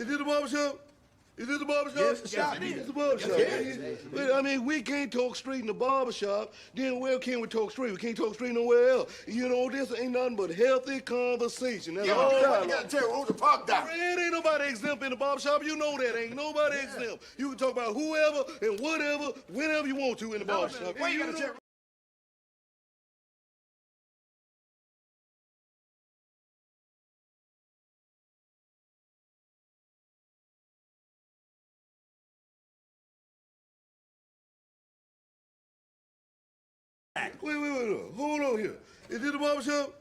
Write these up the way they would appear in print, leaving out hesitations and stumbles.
Is this the barbershop? Is this the barbershop? Yes, it is. It's the barbershop. Well, I mean, we can't talk street in the barbershop. Then where can we talk street? We can't talk street nowhere else. You know, this ain't nothing but healthy conversation. That's all. You gotta tell who's the park down. It ain't nobody exempt in the barbershop. You know that. Ain't nobody exempt. You can talk about whoever and whatever, whenever you want to in the barbershop. Why you gotta tell? Wait. Hold on here. Is this the barbershop?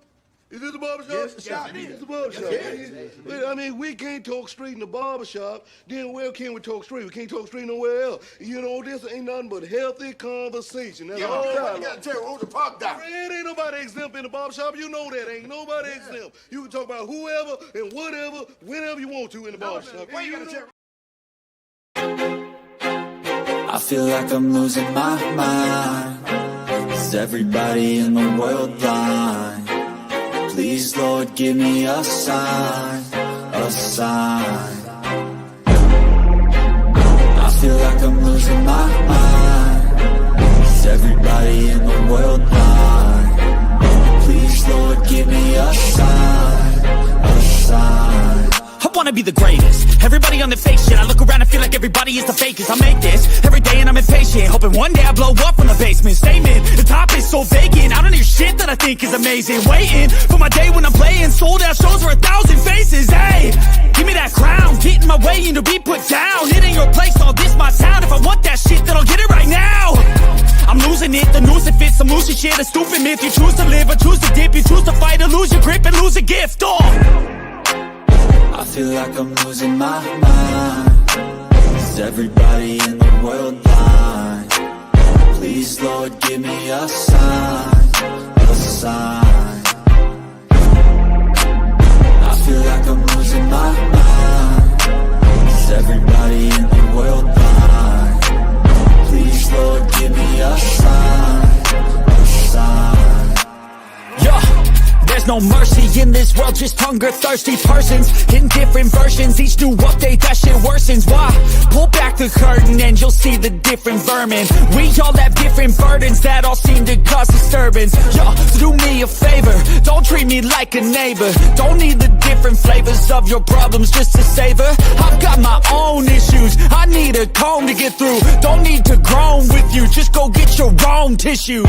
Is this the barbershop? Yes, it is. It's the barbershop. Well, I mean, we can't talk street in the barbershop. Then where can we talk street? We can't talk street nowhere else. You know, this ain't nothing but healthy conversation. That's all. You gotta tell who's the park down. It ain't nobody exempt in the barbershop. You know that. Ain't nobody exempt. You can talk about whoever and whatever, whenever you want to in the barbershop. Why you gotta tell? I feel like I'm losing my mind. Is everybody in the world blind? Please, Lord, give me a sign, a sign. I feel like I'm losing my mind. Is everybody in the world blind? Please, Lord, give me a sign, a sign. I wanna be the greatest. Everybody on the fake shit. I look around and feel like everybody is the fakest. I make this every day and I'm impatient, hoping one day I blow up from the basement. Statement, the top is so vacant. I don't hear shit that I think is amazing. Waiting for my day when I'm playing sold out shows for 1,000 faces. Hey, give me that crown, get in my way and to be put down. It ain't your place, all this my town. If I want that shit, then I'll get it right now. I'm losing it, the noose it fits, some losing shit. A stupid myth, you choose to live or choose to dip. You choose to fight or lose your grip and lose a gift. I feel like I'm losing my mind. Is everybody in the world blind? Please, Lord, give me a sign, a sign. I feel like I'm losing my mind. Is everybody in the world blind? Please, Lord, give me a sign, a sign. Yeah. There's no mercy in this world, just hunger-thirsty persons in different versions. Each new update, that shit worsens. Why? Pull back the curtain and you'll see the different vermin. We all have different burdens that all seem to cause disturbance. Yo, so do me a favor, don't treat me like a neighbor. Don't need the different flavors of your problems just to savor. I've got my own issues, I need a comb to get through. Don't need to groan with you, just go get your own tissue.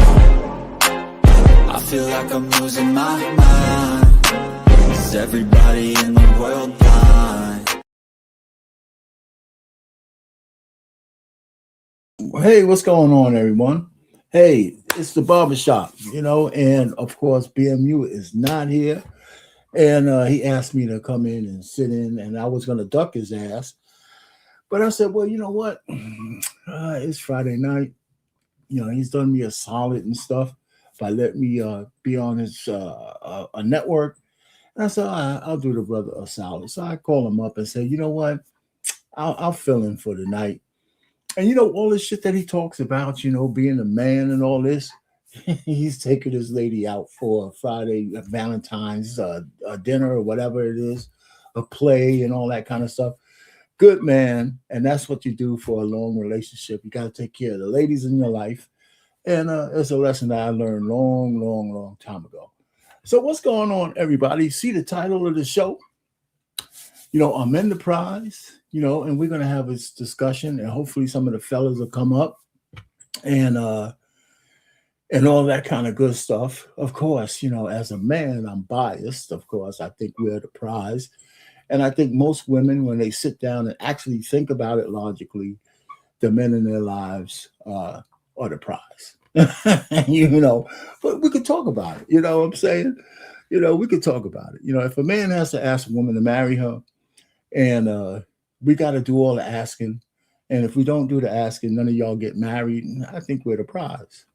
I feel like I'm losing my mind. Is everybody in the world blind? Hey, what's going on, everyone? Hey, it's the barbershop, and of course, BMU is not here. And he asked me to come in and sit in, and I was going to duck his ass. But I said, well, you know what? It's Friday night. He's done me a solid and stuff by letting me be on his a network. And I said, I'll do the brother a solid. So I call him up and say, you know what? I'll fill in for the night. And all this shit that he talks about, being a man and all this, he's taking his lady out for a Friday, a Valentine's a dinner or whatever it is, a play and all that kind of stuff. Good man. And that's what you do for a long relationship. You got to take care of the ladies in your life. And it's a lesson that I learned long time ago. So what's going on, everybody? See the title of the show? I'm in the prize, and we're going to have this discussion, and hopefully some of the fellas will come up and all that kind of good stuff. Of course, as a man, I'm biased. Of course, I think we're the prize. And I think most women, when they sit down and actually think about it logically, the men in their lives are the prize. But we could talk about it. You know what I'm saying? We could talk about it. If a man has to ask a woman to marry her, and we got to do all the asking, and if we don't do the asking, none of y'all get married, I think we're the prize.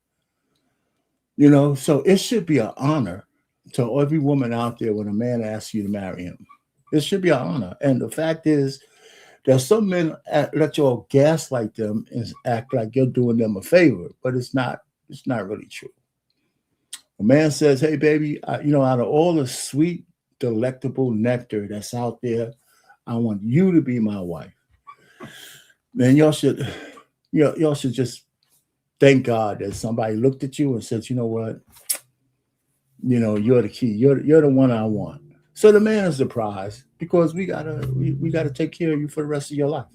So it should be an honor to every woman out there when a man asks you to marry him. It should be an honor. And the fact is, there's some men let y'all gaslight them and act like you're doing them a favor, but it's not really true. A man says, hey, baby, out of all the sweet, delectable nectar that's out there, I want you to be my wife. Then y'all should just thank God that somebody looked at you and said, you know what? You're the key. You're the one I want. So the man is the prize because we gotta take care of you for the rest of your life.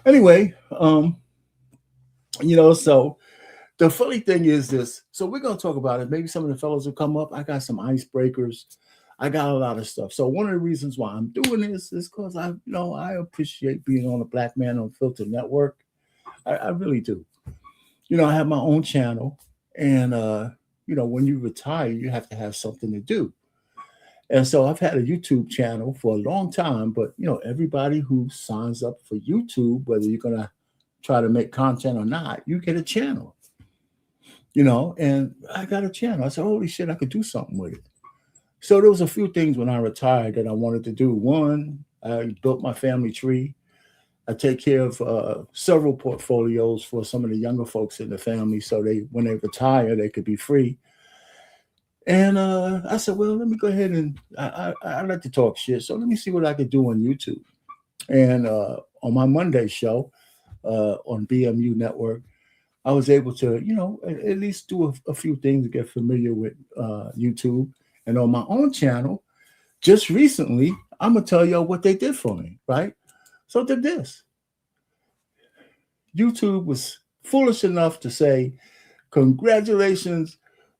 Anyway, so the funny thing is this. So we're gonna talk about it. Maybe some of the fellows will come up. I got some icebreakers. I got a lot of stuff. So one of the reasons why I'm doing this is because I appreciate being on the Black Man Unfiltered Network. I really do. I have my own channel, and when you retire, you have to have something to do. And so I've had a YouTube channel for a long time, but everybody who signs up for YouTube, whether you're gonna try to make content or not, you get a channel. And I got a channel. I said, holy shit, I could do something with it. So there was a few things when I retired that I wanted to do. One, I built my family tree. I take care of several portfolios for some of the younger folks in the family, so when they retire, they could be free. And I said, well, let me go ahead and I like to talk shit, so let me see what I could do on YouTube. And on my Monday show on BMU Network, I was able to, at least do a few things to get familiar with YouTube. And on my own channel, just recently, I'm going to tell y'all what they did for me, right? So did this. YouTube was foolish enough to say, congratulations,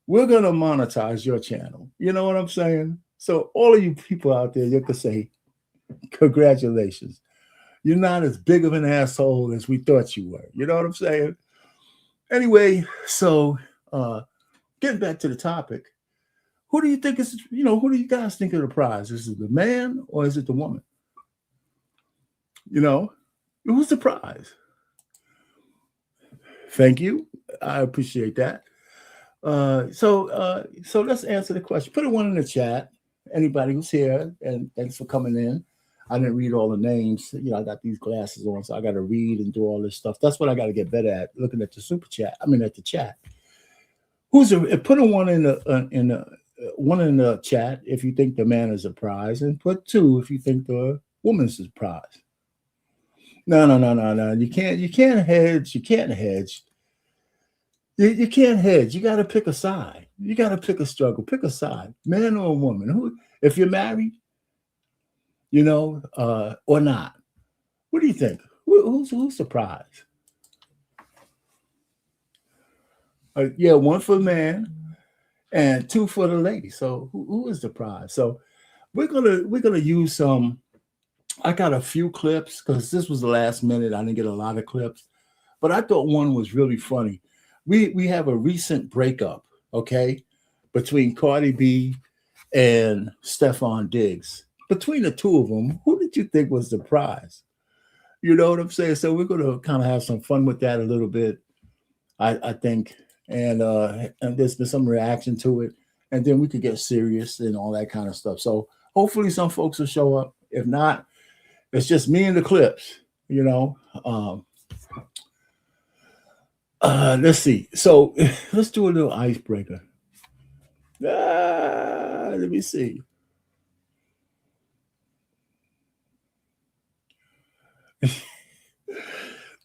we're going to monetize your channel. You know what I'm saying? So all of you people out there, you could say, congratulations. You're not as big of an asshole as we thought you were. You know what I'm saying? Anyway, so getting back to the topic, who do you think is, who do you guys think of the prize? Is it the man or is it the woman? Who's the prize? Thank you. I appreciate that. So let's answer the question. Put a one in the chat. Anybody who's here, and thanks for coming in. I didn't read all the names. I got these glasses on, so I got to read and do all this stuff. That's what I got to get better at, looking at the super chat. At the chat. Put a one in the chat if you think the man is a prize, and put two if you think the woman's a prize. No. You can't hedge. You can't hedge. You can't hedge. You got to pick a side. You got to pick a struggle. Pick a side, man or a woman. Who, if you're married, or not. What do you think? Who's the prize? Yeah, one for the man and two for the lady. So who is the prize? So we're gonna use some. I got a few clips because this was the last minute. I didn't get a lot of clips, but I thought one was really funny. We have a recent breakup, okay, between Cardi B and Stephon Diggs. Between the two of them, who did you think was the prize? You know what I'm saying? So we're going to kind of have some fun with that a little bit, I think. And there's been some reaction to it. And then we could get serious and all that kind of stuff. So hopefully some folks will show up. If not, it's just me and the clips, Let's see. So let's do a little icebreaker. Let me see.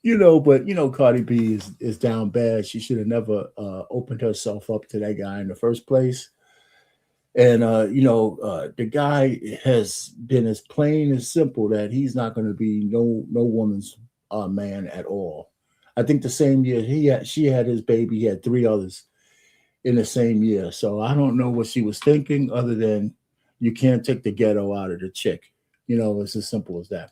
But Cardi B is down bad. She should have never opened herself up to that guy in the first place. And the guy has been as plain and simple that he's not going to be no woman's man at all. I think the same year she had his baby, he had 3 others in the same year. So I don't know what she was thinking, other than you can't take the ghetto out of the chick. It's as simple as that.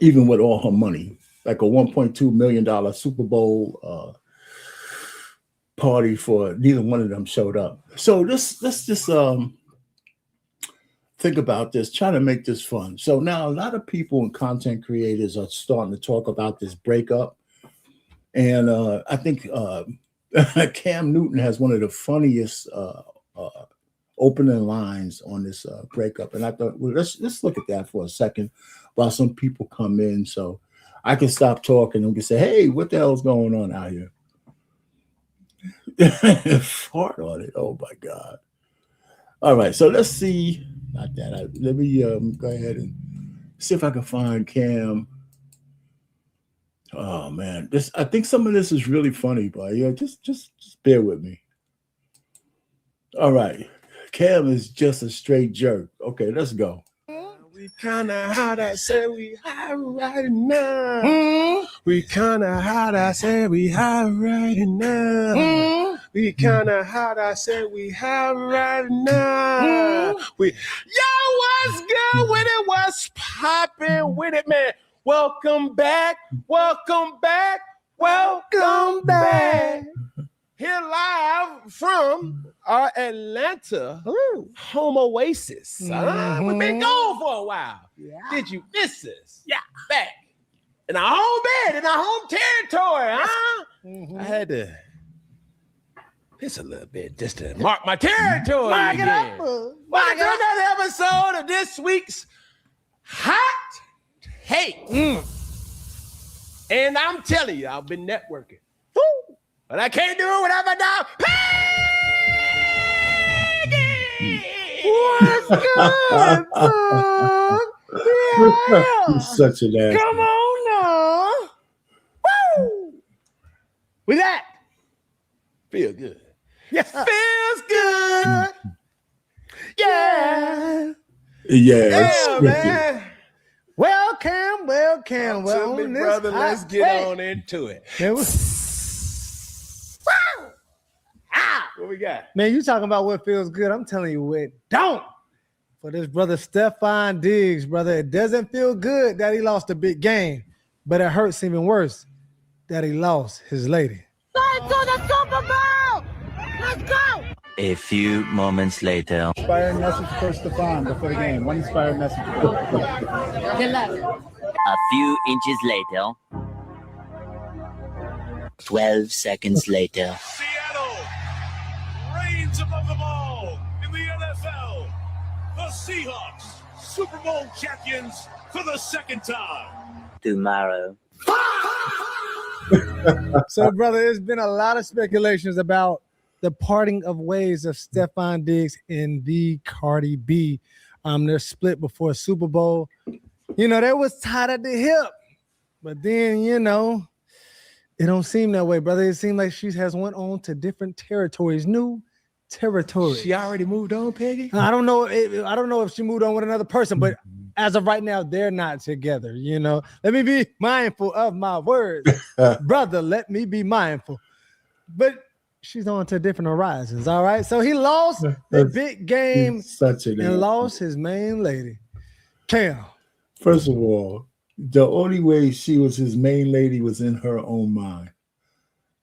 Even with all her money, like a $1.2 million Super Bowl party for neither one of them showed up. So let's just think about this, try to make this fun. So now a lot of people and content creators are starting to talk about this breakup. And I think Cam Newton has one of the funniest opening lines on this breakup. And I thought, well, let's look at that for a second while some people come in, so I can stop talking and we can say, hey, what the hell's going on out here? Fart on it. Oh my God. All right, so let's see. not that. Let me go ahead and see if I can find Cam. Oh man, I think some of this is really funny, but yeah, just bear with me. All right, Cam is just a straight jerk. Okay, let's go. We kinda hot, I say we high right now. We kinda hot, I say we high right now. We kinda hot, I say we high right now. Yo, what's good with it? What's poppin' with it, man? Welcome back, welcome back, welcome back. Here live from our Atlanta home oasis. We've been gone for a while. Yeah. Did you miss us? Yeah. Back in our home bed, in our home territory, huh? I had to piss a little bit just to mark my territory. Mark it up. Welcome to another episode of this week's Hot Take. And I'm telling you, I've been networking. But I can't do it without my dog, Peggy! What's good, son? Yeah. You're such an ass. Come on now. Woo! With that, feel good. Yeah, feels good. Yeah. Yeah, man. Welcome. Well, me, brother, let's get on into it. What we got? Man, you talking about what feels good. I'm telling you what don't. For this brother Stephon Diggs, brother, it doesn't feel good that he lost a big game, but it hurts even worse that he lost his lady. Let's go to the Super Bowl! Let's go! A few moments later. Inspiring message for Stephon before the game. One inspired message. Good luck. A few inches later. 12 seconds later. Seattle reigns above them all in the NFL. The Seahawks, Super Bowl champions for the second time. Tomorrow. So, brother, there's been a lot of speculations about the parting of ways of Stephon Diggs and the Cardi B. They're split before Super Bowl. You know, they was tied at the hip. But then, you know, it don't seem that way, brother. It seems like she has went on to different territories, new territories. She already moved on, Peggy? I don't know if she moved on with another person, but as of right now, they're not together, you know. Let me be mindful of my words. Brother, let me be mindful. But she's on to different horizons, all right? So he lost the big game and lost his main lady. Cam. First of all, the only way she was his main lady was in her own mind.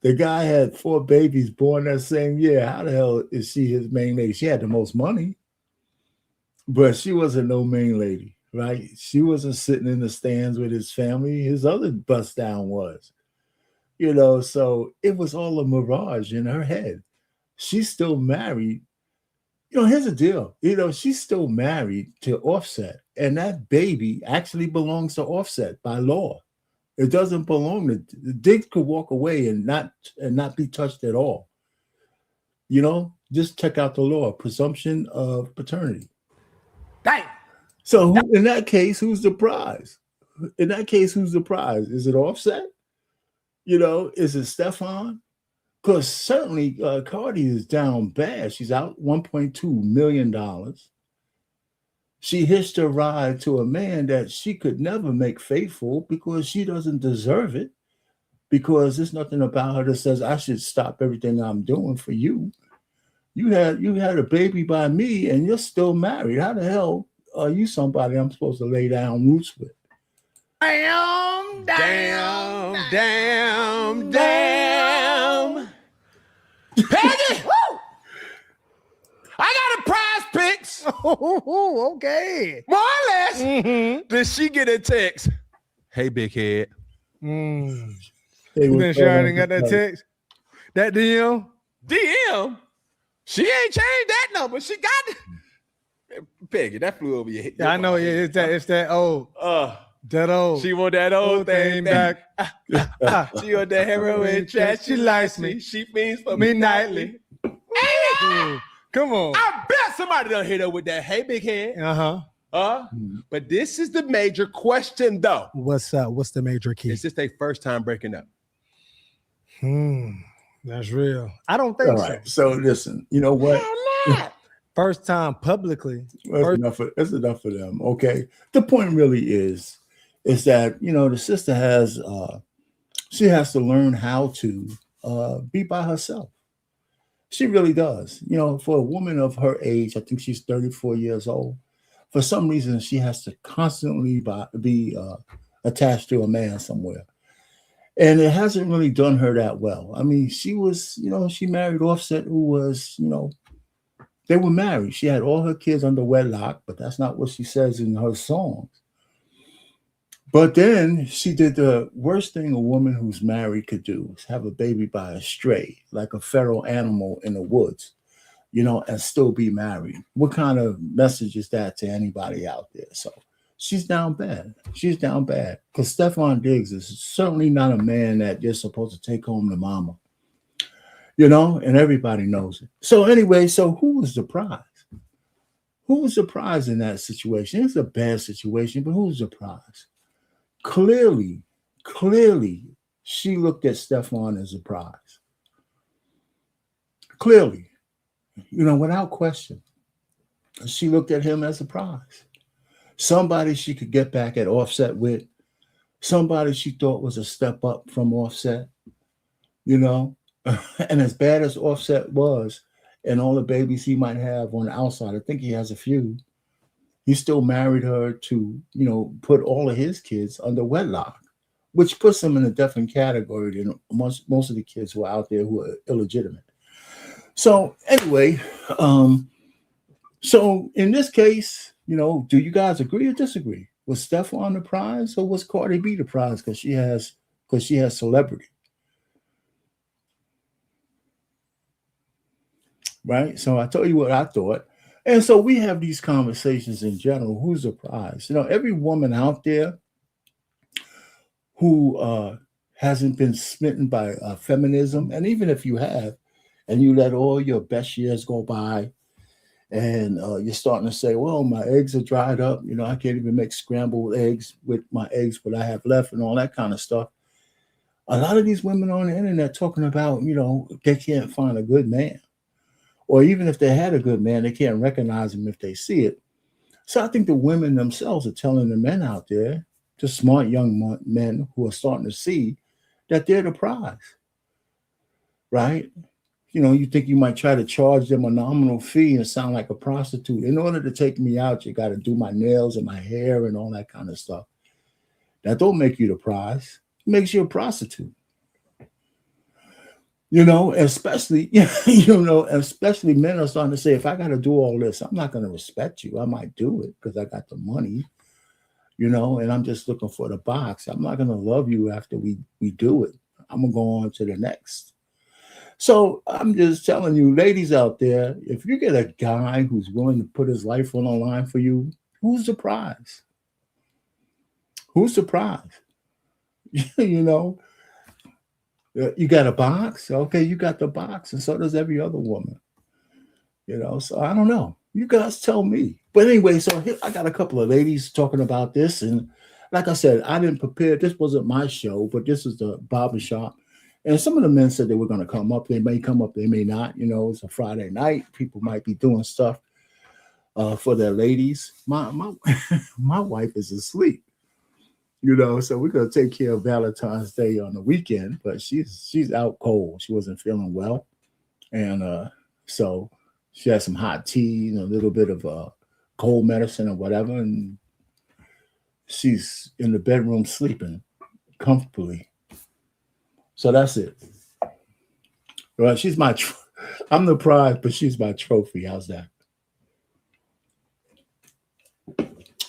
The guy had 4 babies born that same year. How the hell is she his main lady? She had the most money, but she wasn't no main lady, right? She wasn't sitting in the stands with his family. His other bust down was, you know, so it was all a mirage in her head. She's still married. You know, here's the deal. You know, she's still married to Offset, and that baby actually belongs to Offset by law. It doesn't belong to Diggs. Could walk away and not be touched at all. You know, just check out the law, presumption of paternity. Dang. So in that case, who's the prize? In that case, who's the prize? Is it Offset? You know, is it Stephon? Because certainly Cardi is down bad. She's out $1.2 million. She hitched a ride to a man that she could never make faithful because she doesn't deserve it, because there's nothing about her that says I should stop everything I'm doing for you. You had a baby by me and you're still married. How the hell are you somebody I'm supposed to lay down roots with? Damn. Peggy! Woo! I got a prize picks. Oh, okay. More or less. Did she get a text? Hey, big head. You been sure I didn't got that text? That DM? DM? She ain't changed that number. She got it. Peggy, that flew over your head. Yeah, I know. Yeah, it's that old. That old. She want that old thing back. She want that heroin trash. She likes me. She means for me nightly. Come on. Our best somebody done hit her with that. Hey, big head. Uh-huh. But this is the major question, though. What's up? What's the major key? Is this their first time breaking up? That's real. I don't think All right. So listen, you know what? First time publicly. That's enough for them. Okay. The point really is that, you know, the sister has she has to learn how to be by herself. She really does. You know, for a woman of her age, I think she's 34 years old. For some reason, she has to constantly be attached to a man somewhere. And it hasn't really done her that well. I mean, she was, you know, she married Offset, who was, you know, they were married. She had all her kids under wedlock, but that's not what she says in her songs. But then she did the worst thing a woman who's married could do, is have a baby by a stray, like a feral animal in the woods, you know, and still be married. What kind of message is that to anybody out there? So she's down bad. She's down bad. Because Stephon Diggs is certainly not a man that you're supposed to take home to mama. You know, and everybody knows it. So anyway, so who was the prize? Who was the prize in that situation? It's a bad situation, but who's the prize? Clearly, she looked at Stephon as a prize. Clearly, you know, without question, she looked at him as a prize. Somebody she could get back at Offset with, somebody she thought was a step up from Offset, you know. And as bad as Offset was, and all the babies he might have on the outside, I think he has a few, he still married her to, you know, put all of his kids under wedlock, which puts them in a different category than most of the kids who are out there who are illegitimate. So anyway, so in this case, you know, do you guys agree or disagree? Was Stephon the prize, or was Cardi B the prize because she has celebrity? Right? So I told you what I thought. And so we have these conversations in general. Who's the prize? You know, every woman out there who hasn't been smitten by feminism, and even if you have, and you let all your best years go by, and you're starting to say, well, my eggs are dried up. You know, I can't even make scrambled eggs with my eggs, what I have left, and all that kind of stuff. A lot of these women on the internet talking about, you know, they can't find a good man. Or even if they had a good man, they can't recognize him if they see it. So I think the women themselves are telling the men out there, the smart young men who are starting to see that they're the prize, right? You know, you think you might try to charge them a nominal fee and sound like a prostitute. In order to take me out, you got to do my nails and my hair and all that kind of stuff. That don't make you the prize. It makes you a prostitute. You know, especially men are starting to say, if I got to do all this, I'm not going to respect you. I might do it because I got the money, you know, and I'm just looking for the box. I'm not going to love you after we do it. I'm going to go on to the next. So I'm just telling you, ladies out there, if you get a guy who's willing to put his life on the line for you, who's the prize? Who's the prize? You know? You got a box? Okay, you got the box, and so does every other woman. You know, so I don't know. You guys tell me. But anyway, so here, I got a couple of ladies talking about this, and like I said, I didn't prepare. This wasn't my show, but this is the barbershop. And some of the men said they were going to come up. They may come up, they may not. You know, it's a Friday night. People might be doing stuff for their ladies. My wife is asleep. You know, so we're gonna take care of Valentine's Day on the weekend, but she's out cold. She wasn't feeling well, and so she had some hot tea and a little bit of cold medicine or whatever, and she's in the bedroom sleeping comfortably. So that's it. Well, she's my. I'm the prize, but she's my trophy. How's that?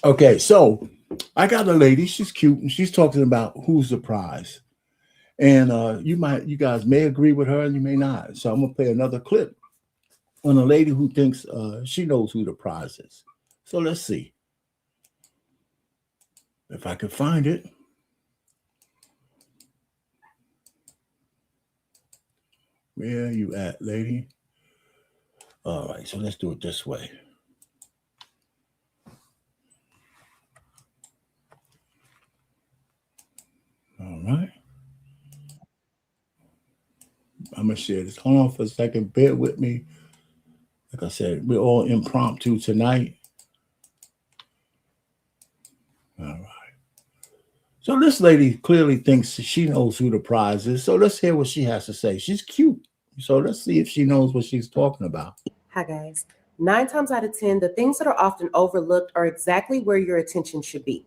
Okay, so. I got a lady, she's cute, and she's talking about who's the prize. And you guys may agree with her and you may not. So I'm gonna play another clip on a lady who thinks she knows who the prize is. So let's see if I can find it. Where are you at, lady? All right, so let's do it this way. All right. I'm going to share this. Hold on for a second. Bear with me. Like I said, we're all impromptu tonight. All right. So this lady clearly thinks she knows who the prize is. So let's hear what she has to say. She's cute. So let's see if she knows what she's talking about. Hi, guys. 9 times out of 10, the things that are often overlooked are exactly where your attention should be.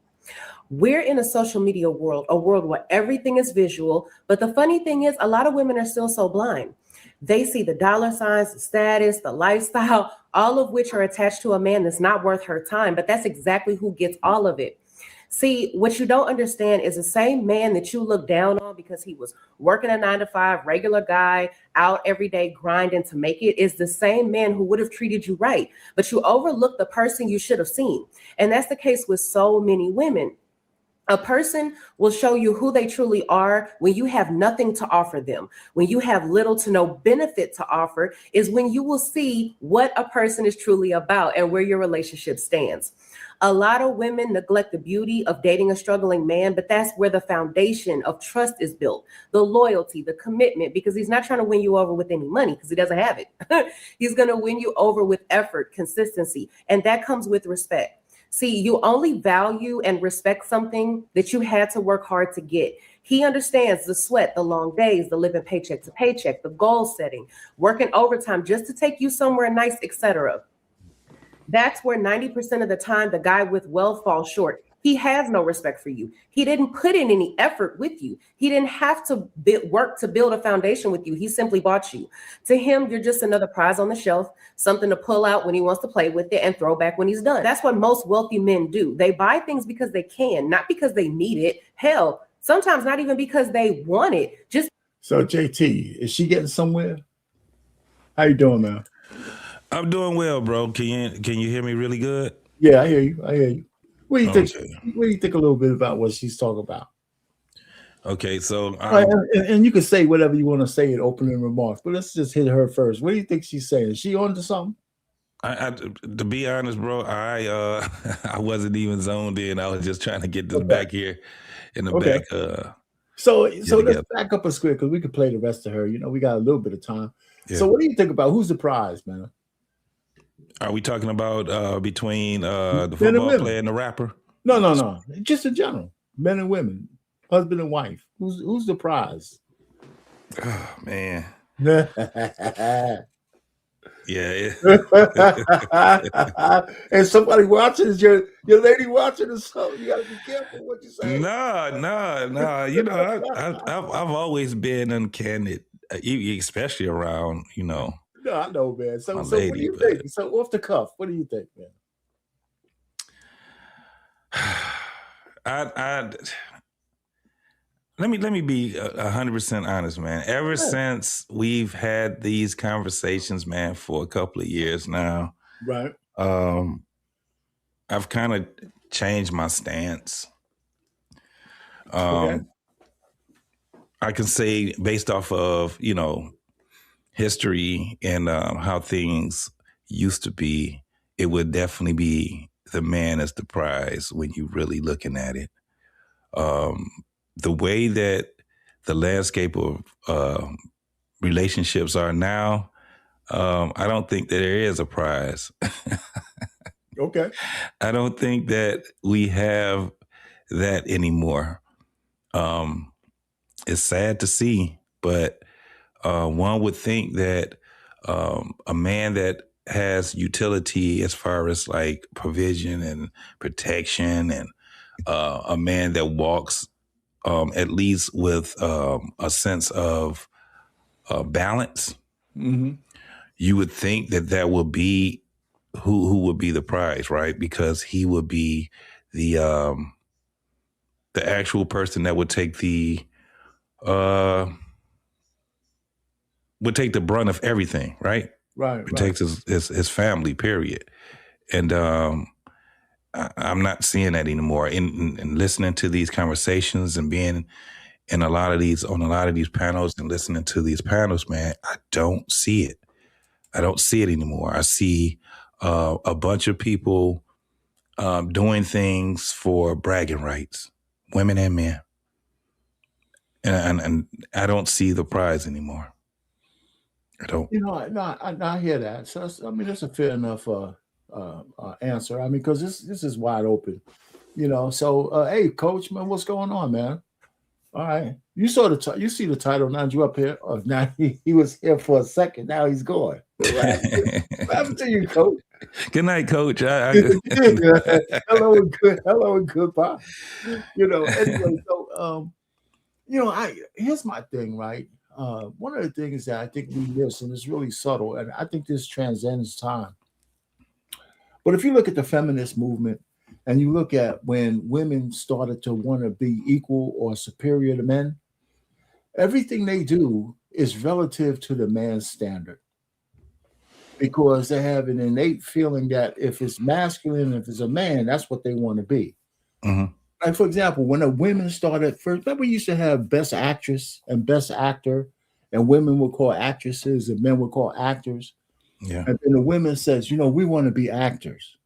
We're in a social media world, a world where everything is visual. But the funny thing is, a lot of women are still so blind. They see the dollar signs, the status, the lifestyle, all of which are attached to a man that's not worth her time. But that's exactly who gets all of it. See, what you don't understand is the same man that you look down on because he was working a 9-to-5, regular guy, out every day grinding to make it, is the same man who would have treated you right. But you overlook the person you should have seen. And that's the case with so many women. A person will show you who they truly are when you have nothing to offer them. When you have little to no benefit to offer is when you will see what a person is truly about and where your relationship stands. A lot of women neglect the beauty of dating a struggling man, but that's where the foundation of trust is built, the loyalty, the commitment, because he's not trying to win you over with any money because he doesn't have it. He's going to win you over with effort, consistency, and that comes with respect. See, you only value and respect something that you had to work hard to get. He understands the sweat, the long days, the living paycheck to paycheck, the goal setting, working overtime just to take you somewhere nice, etc. That's where 90% of the time the guy with wealth falls short. He has no respect for you. He didn't put in any effort with you. He didn't have to work to build a foundation with you. He simply bought you. To him, you're just another prize on the shelf, something to pull out when he wants to play with it and throw back when he's done. That's what most wealthy men do. They buy things because they can, not because they need it. Hell, sometimes not even because they want it. Just So JT, is she getting somewhere? How you doing, man? I'm doing well, bro. Can you hear me really good? Yeah, I hear you. What do you think? Okay. What do you think a little bit about what she's talking about? Okay, so and you can say whatever you want to say in opening remarks, but let's just hit her first. What do you think she's saying? Is she on to something? To be honest, bro, I I wasn't even zoned in. I was just trying to get this back here in the back. So let's back up a square because we could play the rest of her. You know, we got a little bit of time. Yeah. So what do you think about who's the prize, man? Are we talking about between the football player and the rapper? No. Just in general, men and women, husband and wife. Who's the prize? Oh man. Yeah. And somebody watching is your lady watching or something. You gotta be careful what you say. No. You know, I've always been uncandid, especially around, you know. No, I know, man. So what do you think? So off the cuff, what do you think, man? Let me be 100% honest, man. Ever since we've had these conversations, man, for a couple of years now, right? I've kind of changed my stance. Okay. I can say based off of, you know, history and how things used to be, it would definitely be the man as the prize when you're really looking at it. The way that the landscape of relationships are now, I don't think that there is a prize. Okay. I don't think that we have that anymore. It's sad to see, but one would think that a man that has utility as far as like provision and protection and a man that walks at least with a sense of balance, you would think that would be who would be the prize, right? Because he would be the actual person that would take the brunt of everything, right? Right. Protects his family, period. And I'm not seeing that anymore. In listening to these conversations and being in on a lot of these panels and listening to these panels, man, I don't see it. I don't see it anymore. I see a bunch of people doing things for bragging rights, women and men. And I don't see the prize anymore. I don't. You know, I hear that. So I mean, that's a fair enough answer. I mean, because this is wide open. You know, so hey, Coach, man, what's going on, man? All right, you saw you see the title. Now you up here. Oh, now he was here for a second. Now he's gone. What happened to you, Coach? Good night, Coach. Hello and goodbye. You know. Anyway, so you know, here's my thing, right? One of the things that I think we miss, and it's really subtle, and I think this transcends time. But if you look at the feminist movement, and you look at when women started to want to be equal or superior to men, everything they do is relative to the man's standard. Because they have an innate feeling that if it's masculine, if it's a man, that's what they want to be. Mm-hmm. Like, for example, when the women started first, remember we used to have best actress and best actor, and women would call actresses and men would call actors. Yeah. And then the women says, you know, we want to be actors.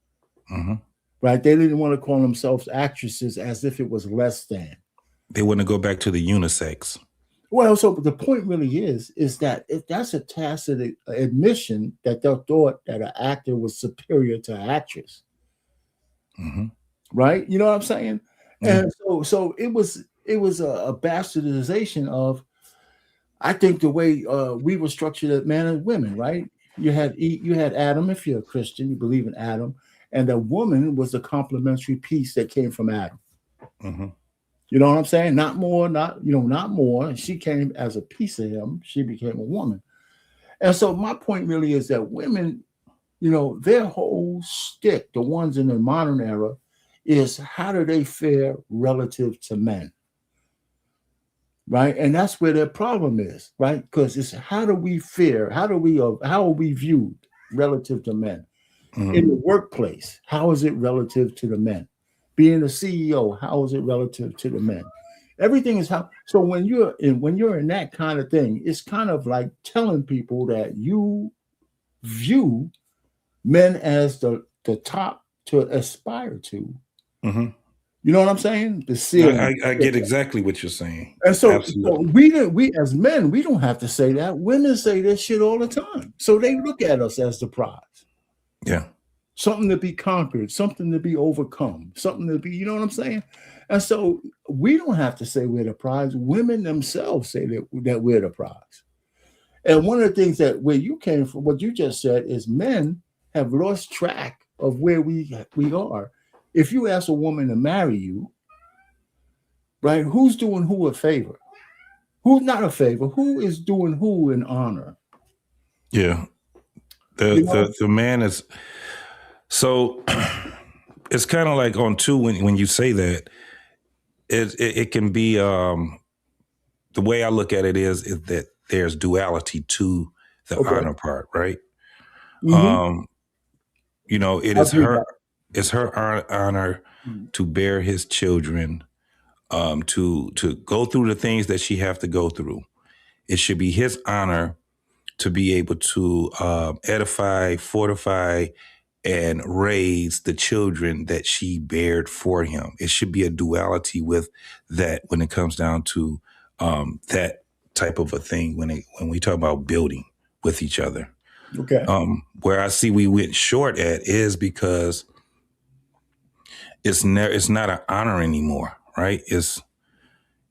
Mm-hmm. Right? They didn't want to call themselves actresses as if it was less than. They want to go back to the unisex. Well, so the point really is that if that's a tacit admission that they thought that an actor was superior to an actress. Mm-hmm. Right? You know what I'm saying? Mm-hmm. And so it was a bastardization of, I think, the way we were structured as men and women, right? You had Adam, if you're a Christian, you believe in Adam. And the woman was the complementary piece that came from Adam. Mm-hmm. You know what I'm saying? Not more. She came as a piece of him. She became a woman. And so my point really is that women, you know, their whole stick, the ones in the modern era, is how do they fare relative to men? Right? And that's where their problem is, right? Because it's how do we fare? How are we viewed relative to men? Mm-hmm. In the workplace, how is it relative to the men? Being a CEO, how is it relative to the men? Everything is how. So when you're in that kind of thing, it's kind of like telling people that you view men as the top to aspire to. Mm-hmm. You know what I'm saying? The ceiling. I get exactly what you're saying. And so we as men, we don't have to say that. Women say that shit all the time. So they look at us as the prize. Yeah. Something to be conquered, something to be overcome, something to be, you know what I'm saying? And so we don't have to say we're the prize. Women themselves say that we're the prize. And one of the things that where you came from, what you just said, is men have lost track of where we are. If you ask a woman to marry you, right, who's doing who a favor? Who's not a favor? Who is doing who an honor? Yeah. The man is, so it's kind of like on two when you say that, it can be, the way I look at it is that there's duality to the honor part, right? Mm-hmm. You know, it's her honor to bear his children, to go through the things that she have to go through. It should be his honor to be able to edify, fortify, and raise the children that she bared for him. It should be a duality with that when it comes down to that type of a thing when we talk about building with each other. Okay. Where I see we went short at is because it's not an honor anymore, right? It's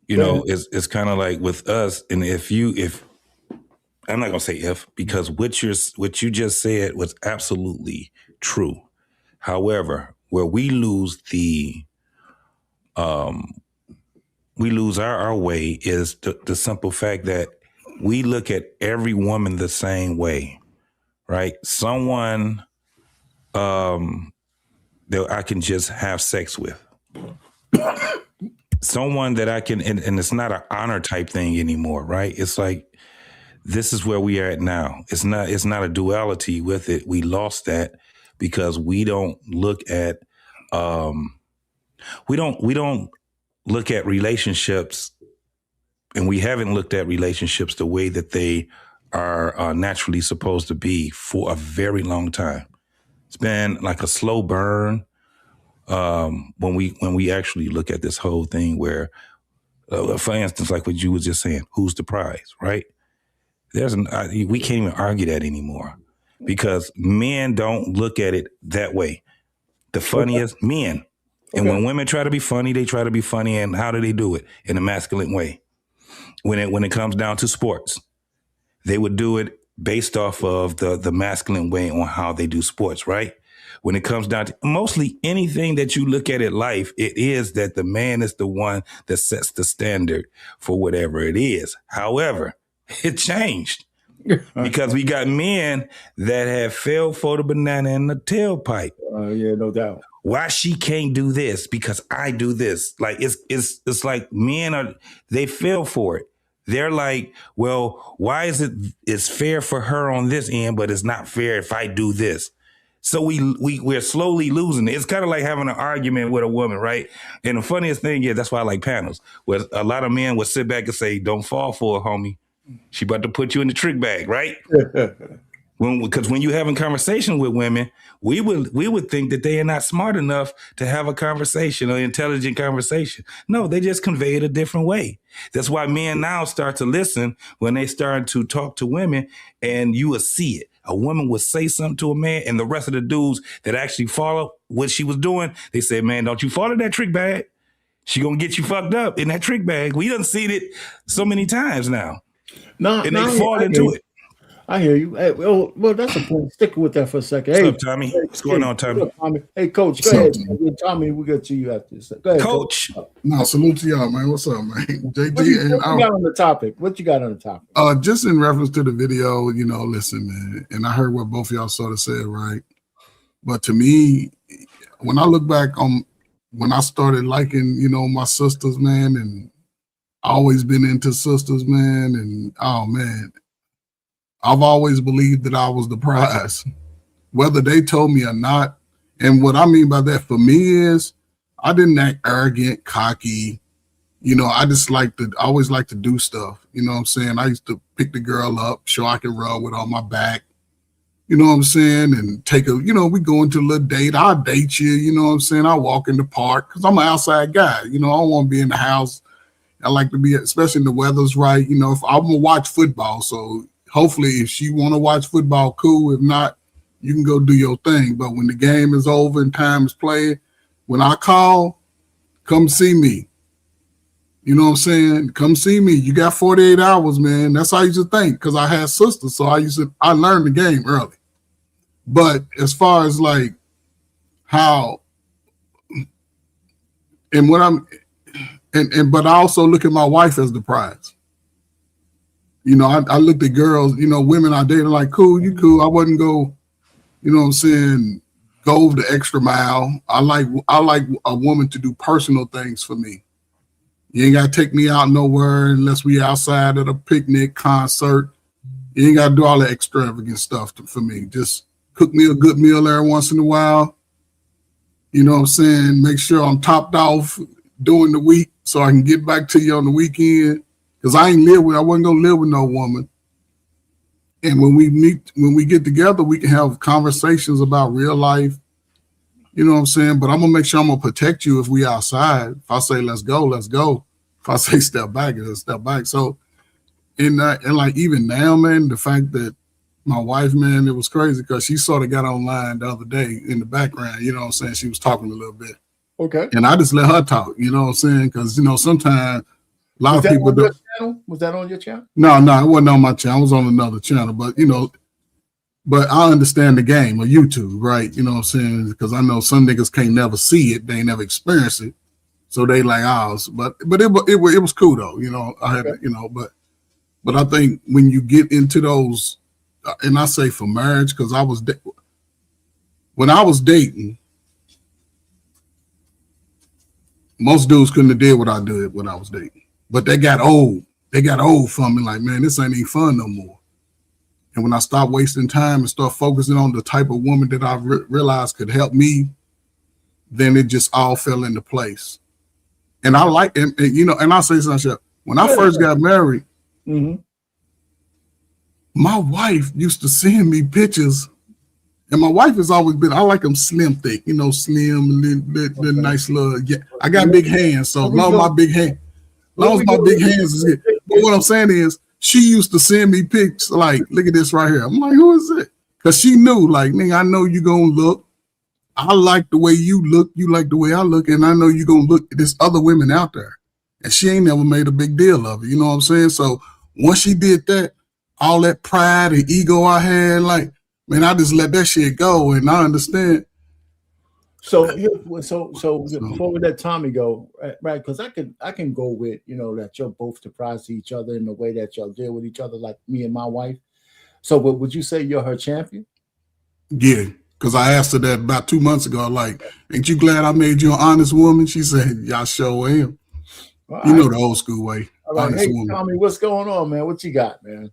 it's kind of like with us, and if I'm not gonna say if, because what you just said was absolutely true. However, where we lose our way is the simple fact that we look at every woman the same way, right? Someone that I can just have sex with. Someone that I can, and it's not an honor type thing anymore, right? It's like, this is where we are at now. It's not a duality with it. We lost that because we don't look at we don't look at relationships, and we haven't looked at relationships the way that they are naturally supposed to be for a very long time. It's been like a slow burn when we actually look at this whole thing where, for instance, like what you was just saying, who's the prize, right? We can't even argue that anymore because men don't look at it that way. The funniest men. And when women try to be funny, they try to be funny. And how do they do it? In a masculine way. When it comes down to sports, they would do it based off of the masculine way on how they do sports, right? When it comes down to mostly anything that you look at in life, it is that the man is the one that sets the standard for whatever it is. However, it changed because we got men that have fell for the banana in the tailpipe. Yeah, no doubt. Why she can't do this? Because I do this. Like it's like men they fell for it. They're like, well, why is it's fair for her on this end, but it's not fair if I do this? So we're slowly losing it. It's kind of like having an argument with a woman, right? And the funniest thing is that's why I like panels, where a lot of men would sit back and say, "Don't fall for her, homie. She about to put you in the trick bag," right? Because when you're having conversation with women, we would think that they are not smart enough to have a conversation or intelligent conversation. No, they just convey it a different way. That's why men now start to listen when they start to talk to women, and you will see it. A woman would say something to a man, and the rest of the dudes that actually follow what she was doing, they say, "Man, don't you fall in that trick bag. She gonna get you fucked up in that trick bag." We done seen it so many times now. And they fall into it. I hear you. Hey, well, that's a point. Stick with that for a second. What's up, Tommy? What's going on, Tommy? Hey, Coach, go ahead. Tommy, we'll get to you after this. Go ahead, Coach. No, salute to y'all, man. What's up, man? JD, what you got on the topic? What you got on the topic? Just in reference to the video, listen, man, and I heard what both of y'all sort of said, right? But to me, when I look back on when I started liking, my sisters, man, and I always been into sisters, man, and oh man, I've always believed that I was the prize, whether they told me or not. And what I mean by that for me is I didn't act arrogant, cocky. I just always like to do stuff. You know what I'm saying? I used to pick the girl up, show I can rub with on my back. You know what I'm saying? And take we go into a little date. I'll date you. You know what I'm saying? I walk in the park because I'm an outside guy. I don't want to be in the house. I like to be, especially if the weather's right. If I'm going to watch football. So hopefully if she want to watch football, cool. If not, you can go do your thing. But when the game is over and time is playing, when I call, come see me. You know what I'm saying? Come see me. You got 48 hours, man. That's how I used to think because I had sisters. So I learned the game early. But as far as like how and what but I also look at my wife as the prize. I looked at girls, women I dated like, cool, you cool. I wouldn't go, you know what I'm saying, go the extra mile. I like a woman to do personal things for me. You ain't got to take me out nowhere unless we outside at a picnic, concert. You ain't got to do all that extravagant stuff for me. Just cook me a good meal every once in a while. You know what I'm saying? Make sure I'm topped off during the week so I can get back to you on the weekend. Because I wasn't gonna live with no woman. And when we get together, we can have conversations about real life. You know what I'm saying? But I'm gonna make sure I'm gonna protect you if we outside. If I say let's go, let's go. If I say step back, it's step back. So and like even now, man, the fact that my wife, man, it was crazy because she sort of got online the other day in the background, you know what I'm saying? She was talking a little bit. Okay. And I just let her talk, you know what I'm saying? Because sometimes a lot of people don't. Was that on your channel? No, it wasn't on my channel. I was on another channel, but but I understand the game of YouTube, right? You know what I'm saying? Because I know some niggas can't never see it, they ain't never experience it, so they like ours. But it was cool though, I had but I think when you get into those, and I say for marriage because when I was dating, most dudes couldn't have did what I did when I was dating. But they got old. They got old from me. Like, man, this ain't even fun no more. And when I stopped wasting time and start focusing on the type of woman that I realized could help me, then it just all fell into place. And I like, and I'll say something. When I first got married, my wife used to send me pictures, and my wife has always been, I like them slim thick, you know, slim, little nice little, yeah. I got big hands, so long my big hand, long as my big hands is good. But what I'm saying is, she used to send me pics like, look at this right here. I'm like, who is it? Because she knew, like, nigga, I know you gonna look. I like the way you look. You like the way I look, and I know you gonna look. There's other women out there, and she ain't never made a big deal of it. You know what I'm saying? So once she did that, all that pride and ego I had, like, man, I just let that shit go, and I understand. So before we let Tommy go, right? Because I can go with, you know, that you're both surprised to each other in the way that y'all deal with each other, like me and my wife. So, would you say you're her champion? Yeah, because I asked her that about 2 months ago. Like, ain't you glad I made you an honest woman? She said, "Yeah, I sure am." You know the old school way. All right, Honest hey woman. Tommy, what's going on, man? What you got, man?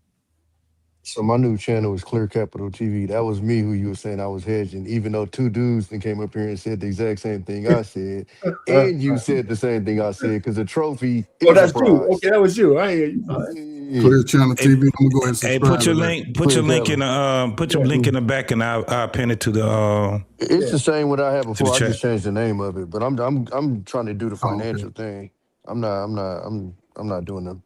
So my new channel is Clear Capital TV. That was me who you were saying I was hedging, even though two dudes then came up here and said the exact same thing I said, and you said the same thing I said, because the trophy Oh, is that's a you. prize. Okay, that was you. I hear you. All right. Clear Channel TV. I'm gonna go ahead and Hey, subscribe. put your to that. link. Put your link in the put your link in the back, and I'll pin it to the. It's the same what I had before. I chat. just changed the name of it, but I'm trying to do the financial thing. I'm not doing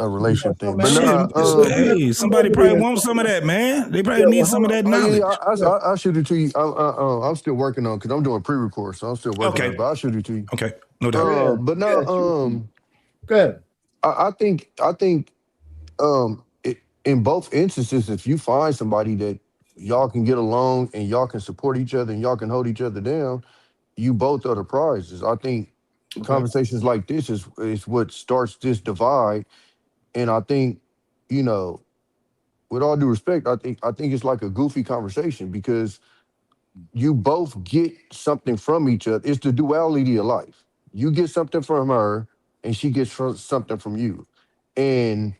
a relationship thing. But Hey, somebody probably wants some of that, man. They probably need some of that knowledge. I'll shoot it to you. I'm still working on because I'm doing pre-record, so I'm still working on it. But I'll shoot it to you. Okay, no doubt. But now, good. I think in both instances, if you find somebody that y'all can get along and y'all can support each other and y'all can hold each other down, you both are the prizes. I think conversations like this is what starts this divide. And I think, you know, with all due respect, I think it's like a goofy conversation because you both get something from each other. It's the duality of life. You get something from her and she gets something from you. And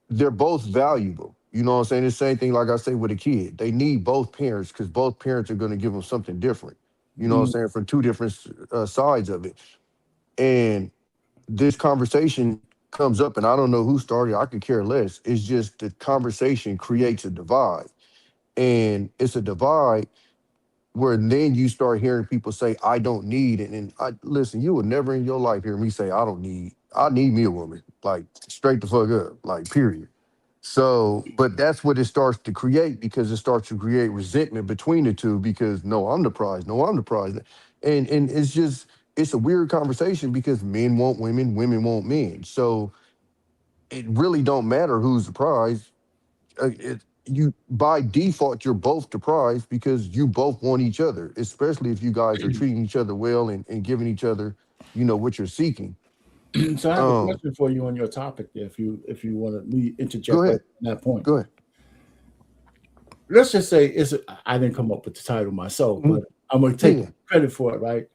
they're both valuable. You know what I'm saying? The same thing like I say with a kid. They need both parents because both parents are going to give them something different. You know what I'm saying? From two different sides of it. And this conversation comes up, and I don't know who started. I could care less. It's just the conversation creates a divide. And it's a divide where then you start hearing people say, I don't need it. And listen, you would never in your life hear me say, I need me a woman. Like, straight the fuck up, like, period. So, but that's what it starts to create because it starts to create resentment between the two because no, I'm the prize. No, I'm the prize. And it's a weird conversation because men want women, women want men. So it really don't matter who's the prize. You by default, you're both the prize because you both want each other, especially if you guys are treating each other well and giving each other, you know, what you're seeking. So I have a question for you on your topic there, if you want to interject go ahead. Right on that point. Go ahead. Let's just say I didn't come up with the title myself, but I'm going to take credit for it, right?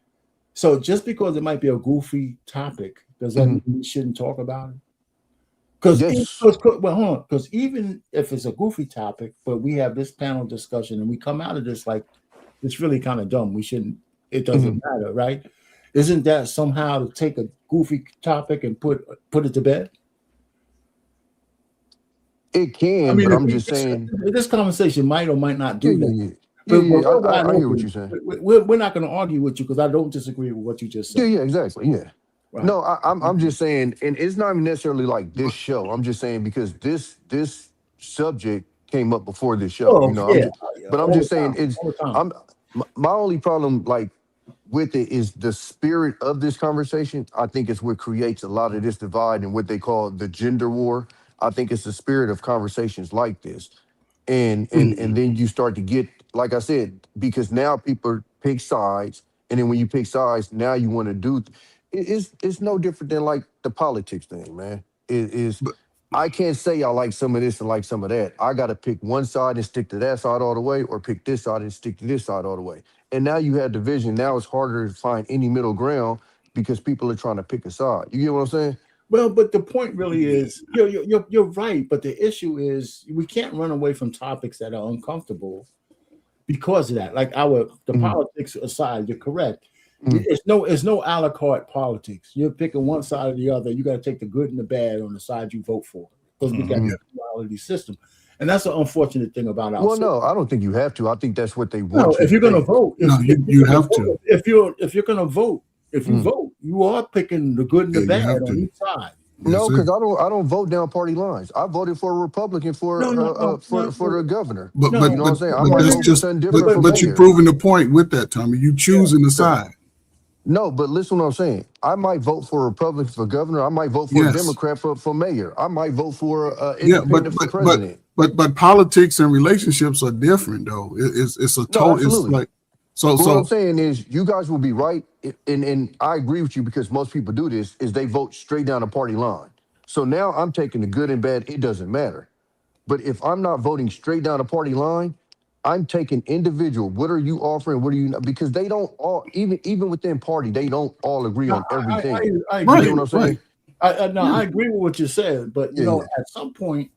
So just because it might be a goofy topic, does that mean we shouldn't talk about it? Because even if it's a goofy topic, but we have this panel discussion and we come out of this like it's really kind of dumb. We shouldn't. It doesn't matter, right? Isn't that somehow to take a goofy topic and put it to bed? It can, but I'm just saying this conversation might or might not do that. I hear what you're saying. We're not going to argue with you because I don't disagree with what you just said. Yeah, exactly. Yeah. Right. No, I'm just saying, and it's not even necessarily like this show. I'm just saying because this subject came up before this show. I'm just saying my only problem like with it is the spirit of this conversation. I think it's what creates a lot of this divide and what they call the gender war. I think it's the spirit of conversations like this. And then you start to get, like I said, because now people pick sides, and then when you pick sides, now you want to do it's no different than like the politics thing, man. I can't say I like some of this and like some of that. I got to pick one side and stick to that side all the way, or pick this side and stick to this side all the way. And now you have division. Now it's harder to find any middle ground because people are trying to pick a side. You get what I'm saying? Well, but the point really is, you're right. But the issue is we can't run away from topics that are uncomfortable because of that. Like the politics aside, you're correct. It's no a la carte politics. You're picking one side or the other. You got to take the good and the bad on the side you vote for because we got a duality system. And that's the unfortunate thing about our Well, system. no, I don't think you have to. I think that's what they No, want you if you're to gonna think. vote, No, you have to. If you're gonna vote, if you vote, you are picking the good and the Yeah, you bad have on to. each side. No, That's because it. I don't vote down party lines. I voted for a Republican for the governor. But No, but You know what I'm saying? I but might that's vote for just something different for but you're mayor. proving the point with that, Tommy. You choosing a side. No, but listen what I'm saying. I might vote for a Republican for governor. I might vote for a Yes. Democrat for mayor. I might vote for Yeah, independent for president. but politics and relationships are different though. It's a No, total. It's absolutely. like so But what I'm so saying is, you guys will be right, and I agree with you because most people do this. Is they vote straight down the party line. So now I'm taking the good and bad. It doesn't matter. But if I'm not voting straight down the party line, I'm taking individual. What are you offering? What are you not? Because they don't all even within party, they don't all agree on everything. I You agree. get what I'm saying? I agree with what you said, but you know, at some point,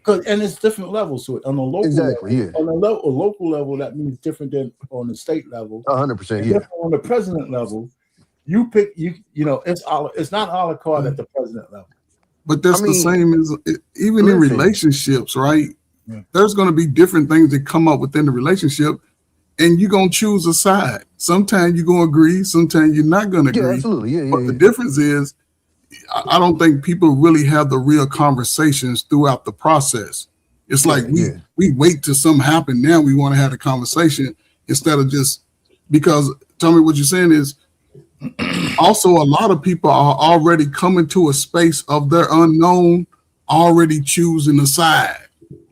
and it's different levels to it. On a local Exactly, level, on a local level, that means different than on the state level. 100%, And yeah. different on the president level, you pick you know it's not a la carte at the president level. But that's the same as even in listen. relationships, right? Yeah. There's going to be different things that come up within the relationship, and you're going to choose a side. Sometimes you're going to agree, sometimes you're not going to agree. Yeah, absolutely. Yeah, But the difference is, I don't think people really have the real conversations throughout the process. It's like we wait till something happen. Now we want to have a conversation instead of just because. Tell me what you're saying is. Also, a lot of people are already coming to a space of their unknown, already choosing a side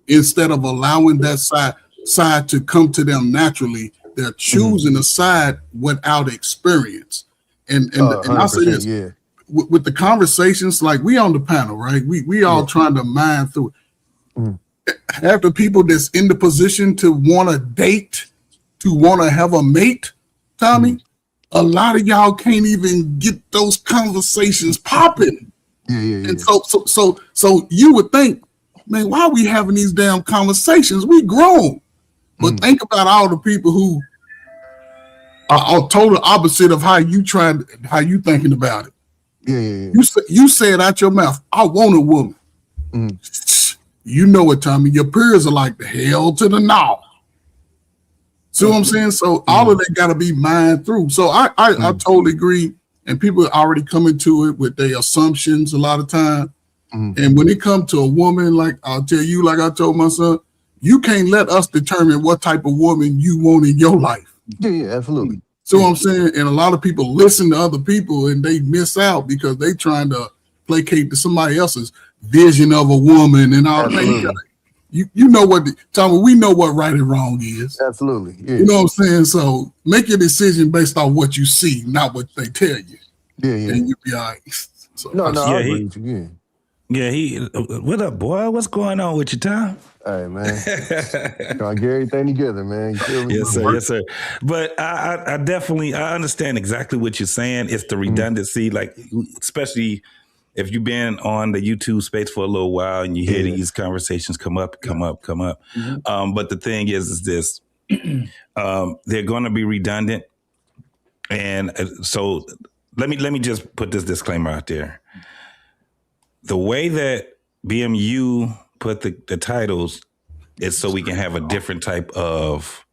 instead of allowing that side to come to them naturally. They're choosing a side without experience. And I say this with the conversations, like we on the panel, right? We all trying to mine through it. Have the people that's in the position to want to date, to want to have a mate, Tommy. A lot of y'all can't even get those conversations popping. And so you would think, man, why are we having these damn conversations? We grown. But think about all the people who are total opposite of how you thinking about it. You said out your mouth, I want a woman. You know it, Tommy. Your peers are like the hell to the no. See what I'm saying? So all of that got to be mined through. So I totally agree. And people are already coming to it with their assumptions a lot of time. And when it comes to a woman, like I'll tell you, like I told my son, you can't let us determine what type of woman you want in your life. Yeah, absolutely. So what I'm saying, and a lot of people listen to other people and they miss out because they trying to placate to somebody else's vision of a woman and all that. You know what, Tommy, we know what right and wrong is. Absolutely. Yeah. You know what I'm saying? So make your decision based on what you see, not what they tell you. Yeah. And you'll be all right. So, I agree with you. Yeah, what up, boy? What's going on with you, Tom? Hey, man. Trying to get everything together, man. You feel me? Yes, sir. But I definitely understand exactly what you're saying. It's the redundancy, like especially if you've been on the YouTube space for a little while and you hear these conversations come up. But the thing is this, they're going to be redundant. And so let me just put this disclaimer out there. The way that BMU put the titles is so we can have a different type of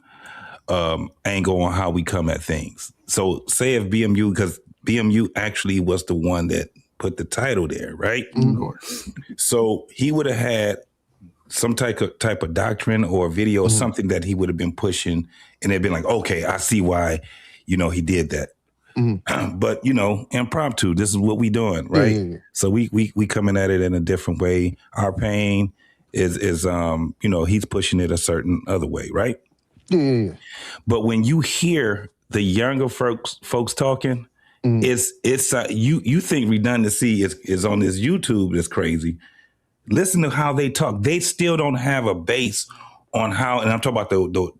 angle on how we come at things. So say if BMU, because BMU actually was the one that put the title there, right? So he would have had some type of doctrine or video or something that he would have been pushing, and they'd been like, okay, I see why, he did that. But impromptu, this is what we doing, right? Yeah. So we coming at it in a different way. Our pain is he's pushing it a certain other way, right? Yeah. But when you hear the younger folks talking, it's you think redundancy is on this YouTube that's crazy. Listen to how they talk. They still don't have a base on how, and I'm talking about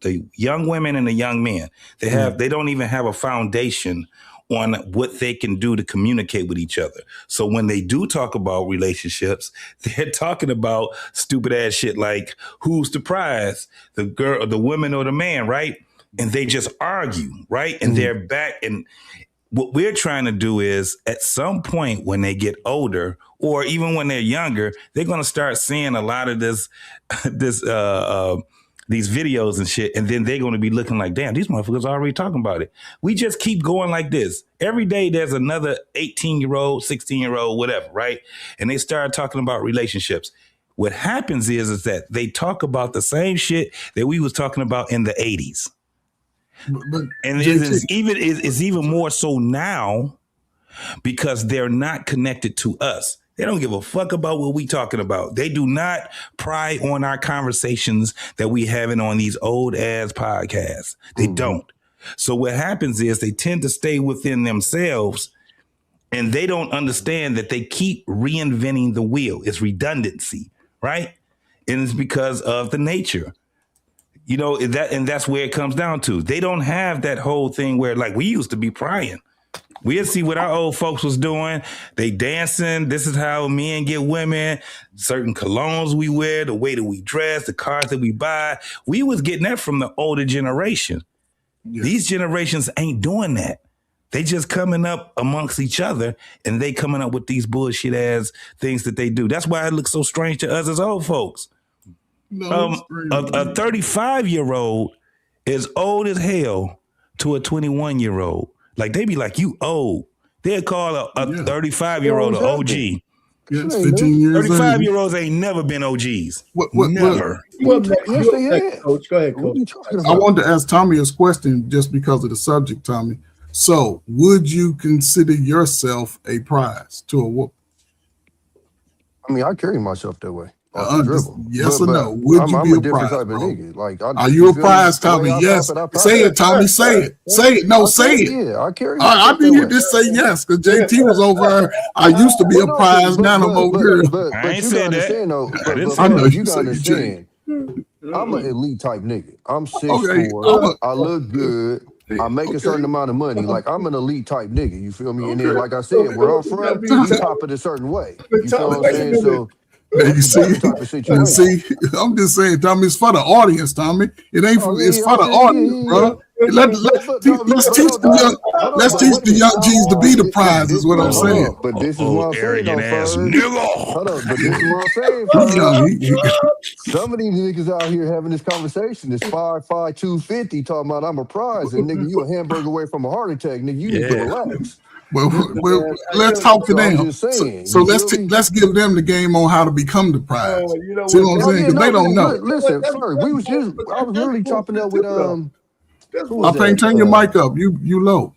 the young women and the young men. They don't even have a foundation on what they can do to communicate with each other. So when they do talk about relationships, they're talking about stupid ass shit like who's the prize, the girl, or the woman, or the man, right? And they just argue, right? And they're back. And what we're trying to do is at some point when they get older or even when they're younger, they're going to start seeing a lot of these videos and shit. And then they're going to be looking like, damn, these motherfuckers are already talking about it. We just keep going like this. Every day there's another 18-year-old, 16-year-old, whatever, right? And they start talking about relationships. What happens is that they talk about the same shit that we was talking about in the 80s. And it's even more so now because they're not connected to us. They don't give a fuck about what we talking about. They do not pry on our conversations that we having on these old ass podcasts. They don't. So what happens is they tend to stay within themselves and they don't understand that they keep reinventing the wheel. It's redundancy, right? And it's because of the nature. You know, that's where it comes down to. They don't have that whole thing where like we used to be prying. We'll see what our old folks was doing. They dancing. This is how men get women. Certain colognes we wear, the way that we dress, the cars that we buy. We was getting that from the older generation. Yeah. These generations ain't doing that. They just coming up amongst each other and they coming up with these bullshit ass things that they do. That's why it looks so strange to us as old folks. No, a 35-year-old is old as hell to a 21-year-old. Like they be like, you old. They'll call a 35-year-old an OG. Yes, 15 years 35-year-olds ain't never been OGs. Never. Go ahead, Coach. I wanted to ask Tommy this question just because of the subject, Tommy. So, would you consider yourself a prize to a whoop? I mean, I carry myself that way. Yes or no? Would you be a prize, type of nigga? Like, are you a prize, Tommy? Yes. Say it, Tommy. Say it. Say it. No, say it. Yeah, I carry. I didn't hear this say yes because JT was over. I used to be a prize. Now I'm over here. But you gotta understand though. I know you gotta understand. I'm an elite type nigga. I'm 6'4". I look good. I make a certain amount of money. Like I'm an elite type nigga. You feel me? And then, like I said, where I'm from, we top it a certain way. You feel what I'm saying? So. You see, I'm just saying, Tommy, it's for the audience, Tommy. It ain't for, it's for the audience, bro. Let's teach the young G's to be the prize, is what I'm saying. But this is what I'm saying, hold on, but this is what I'm saying. Some of these niggas out here having this conversation is 5'5", 250, talking about I'm a prize, and nigga, you a hamburger away from a heart attack, nigga. You need to relax. Well, let's talk to them. So let's give them the game on how to become the prize. See what I'm saying? Because they don't know. Listen, sorry, I was literally chopping up with I think turn your mic up. You low.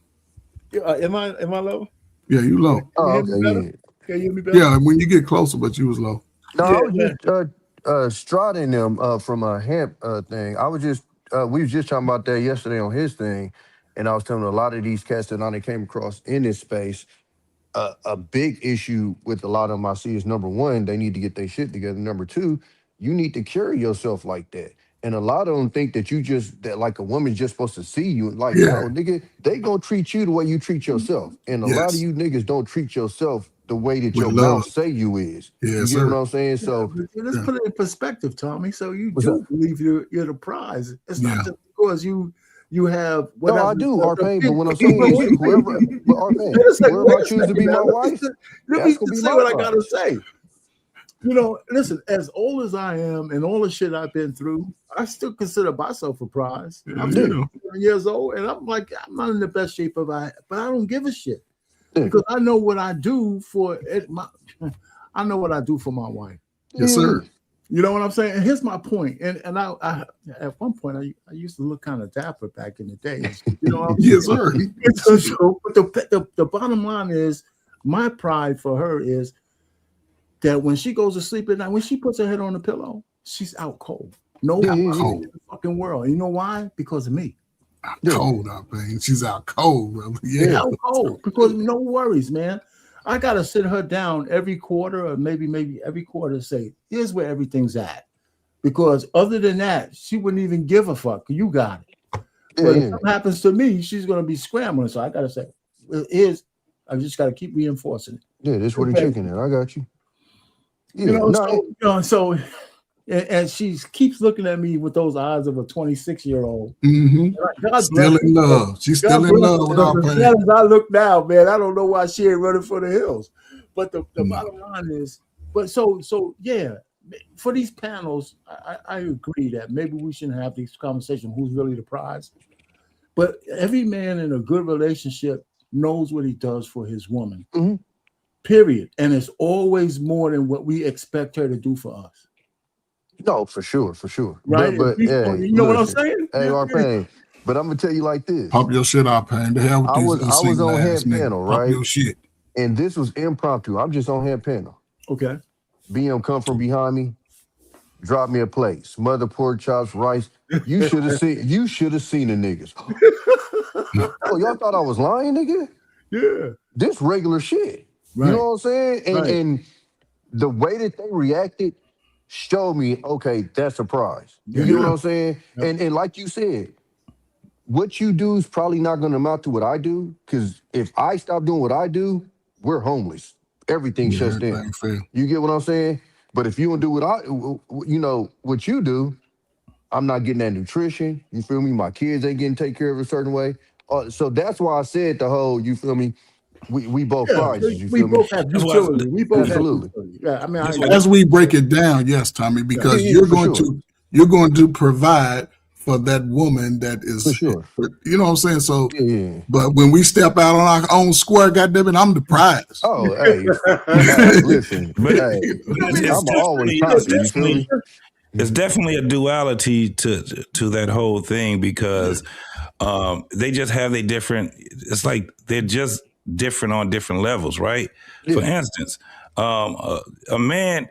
Am I low? Yeah, you low. Oh, okay, Can you hear me better? Yeah, when you get closer, but you was low. No, I was just striding them from a hemp thing. We was just talking about that yesterday on his thing. And I was telling a lot of these cats that I came across in this space, a big issue with a lot of them I see is, number one, they need to get their shit together. Number two, you need to carry yourself like that. And a lot of them think that that like a woman's just supposed to see you. Like, no, nigga, they gonna treat you the way you treat yourself. And a lot of you niggas don't treat yourself the way that your mouth say you is. You get what I'm saying? So let's put it in perspective, Tommy. So you do believe you're the prize. It's not just because you have whatever. No, I do, Arpain, but what I'm saying is whoever I choose to be my wife, let me say what I gotta say. You know, listen, as old as I am and all the shit I've been through, I still consider myself a prize. I'm 7 years old and I'm like, I'm not in the best shape but I don't give a shit. Because I know what I do for I know what I do for my wife. Yes, sir. You know what I'm saying? And here's my point. And I at one point I used to look kind of dapper back in the day. You know what I'm saying? Yes, sir. So, but the bottom line is, my pride for her is that when she goes to sleep at night, when she puts her head on the pillow, she's out cold. No in the fucking world. You know why? Because of me. Out cold, man. She's out cold, brother. Yeah, out cold. Because no worries, man. I gotta sit her down every quarter, or maybe every quarter, and say, here's where everything's at. Because other than that, she wouldn't even give a fuck. You got it. But if something happens to me, she's gonna be scrambling. So I gotta say, I just gotta keep reinforcing it. Yeah, this where the chicken is. I got you. Yeah, so and she keeps looking at me with those eyes of a 26-year-old. God Still in love. She's still in love with our as pain. I look now, man, I don't know why she ain't running for the hills. But the bottom line is, but so yeah, for these panels, I agree that maybe we shouldn't have these conversations. Who's really the prize? But every man in a good relationship knows what he does for his woman. Period. And it's always more than what we expect her to do for us. No, for sure. Right? But hey, you know what I'm saying? Hey, Arpain, but I'm gonna tell you like this. Pop your shit out, Pain. The hell with I these was on ass hand niggas. panel, Pop right? your shit. And this was impromptu. I'm just on hand panel. Okay. BM come from behind me, drop me a plate, smother pork chops, rice. You should have seen the niggas. Oh, y'all thought I was lying, nigga? Yeah. This regular shit. Right. You know what I'm saying? And Right. and the way that they reacted showed me, okay, that's a prize. You get what I'm saying? And like you said, what you do is probably not going to amount to what I do, because if I stop doing what I do, we're homeless. Everything shuts down. You get what I'm saying? But if you don't do what you do, I'm not getting that nutrition. You feel me? My kids ain't getting taken care of a certain way. So that's why I said the whole, you feel me? We both prizes. You We feel me? both have utility. We both have Absolutely. utility. Yeah, I mean, As we break it down, yes, Tommy, because you're going to provide for that woman that is, for sure. You know what I'm saying? So, but when we step out on our own square, goddamn it, I'm the prize. Oh, hey, listen, But hey, I'm always popping. You feel me? It's definitely a duality to that whole thing, because they just have a different. It's like they're just different on different levels, right? For instance, a man,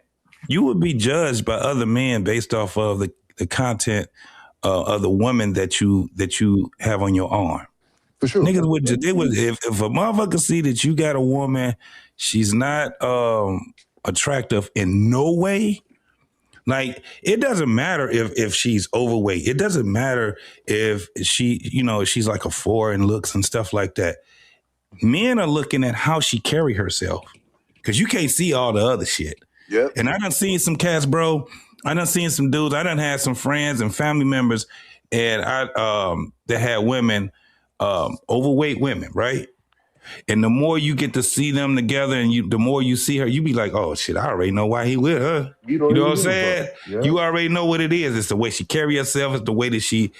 you would be judged by other men based off of the content of the woman that you have on your arm. For sure, niggas would if a motherfucker see that you got a woman, she's not attractive in no way. Like, it doesn't matter if she's overweight. It doesn't matter if she's like a 4 in looks and stuff like that. Men are looking at how she carry herself, because you can't see all the other shit. Yep. And I done seen some cats, bro. I done seen some dudes. I done had some friends and family members, and that had women, overweight women, right? And the more you get to see them together, and the more you see her, you be like, oh shit, I already know why he with her. You know what I'm saying? Yeah. You already know what it is. It's the way she carry herself. It's the way that she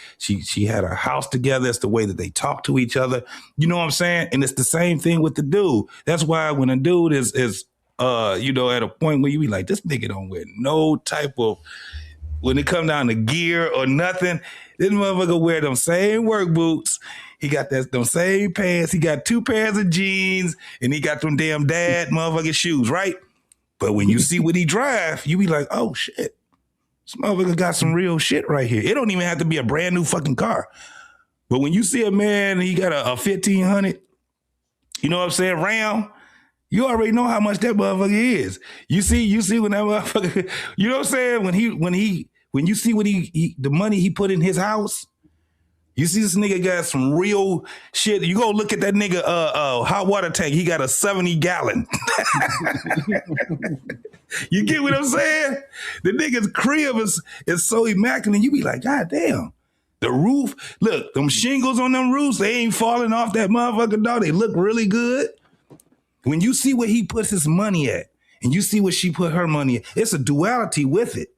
had her house together. It's the way that they talk to each other. You know what I'm saying? And it's the same thing with the dude. That's why when a dude is at a point where you be like, this nigga don't wear no type of, when it come down to gear or nothing, this motherfucker wear them same work boots. He got them same pants. He got 2 pairs of jeans, and he got them damn dad motherfucking shoes, right? But when you see what he drive, you be like, oh shit, this motherfucker got some real shit right here. It don't even have to be a brand new fucking car. But when you see a man, he got a 1500, you know what I'm saying, Ram, you already know how much that motherfucker is. You see when that motherfucker, you know what I'm saying? When you see what the money he put in his house, you see this nigga got some real shit. You go look at that nigga hot water tank. He got a 70-gallon. You get what I'm saying? The nigga's crib is so immaculate. You be like, God damn. The roof, look, them shingles on them roofs, they ain't falling off that motherfucker, dog. They look really good. When you see where he puts his money at, and you see where she put her money at, it's a duality with it.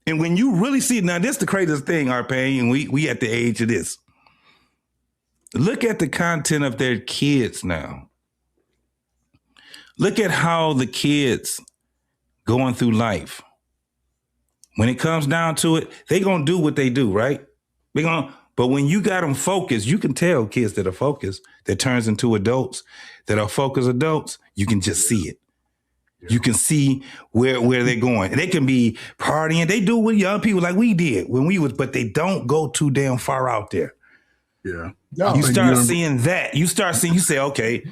And when you really see it, now this is the craziest thing, Arpain, and we at the age of this. Look at the content of their kids now. Look at how the kids going through life. When it comes down to it, they gonna do what they do, right? But when you got them focused, you can tell kids that are focused, that turns into adults, that are focused adults, you can just see it. You can see where they're going. And they can be partying. They do with young people like we did when we was, but they don't go too damn far out there. Yeah. You start seeing that. You say, okay,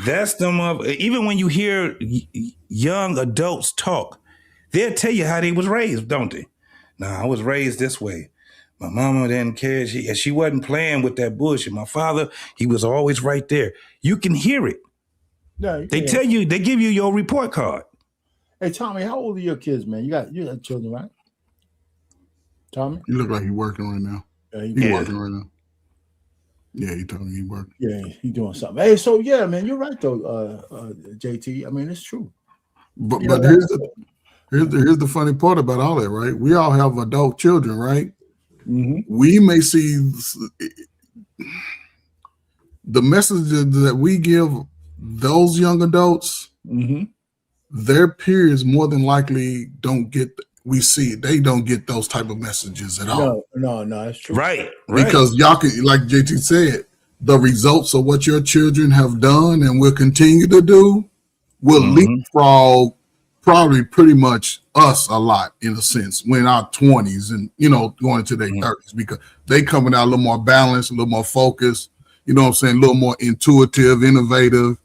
that's them up. Even when you hear young adults talk, they'll tell you how they was raised, don't they? Nah, I was raised this way. My mama didn't care. She wasn't playing with that bullshit. My father, he was always right there. You can hear it. No, tell you, they give you your report card. Hey, Tommy, how old are your kids, man? You got children, right? Tommy? You look like you working right now. Yeah, He working right now. Yeah, he told me he working. Yeah, he doing something. Hey, so yeah, man, you're right though, JT. I mean, it's true. But You know, here's the funny part about all that, right? We all have adult children, right? Mm-hmm. We may see the messages that we give those young adults, mm-hmm. their peers more than likely don't get. They don't get those type of messages at all. No, that's true. Right. Because y'all can, like JT said, the results of what your children have done and will continue to do will leapfrog probably pretty much us a lot in a sense when our 20s and going into their 30s, because they coming out a little more balanced, a little more focused, you know what I'm saying, a little more intuitive, innovative.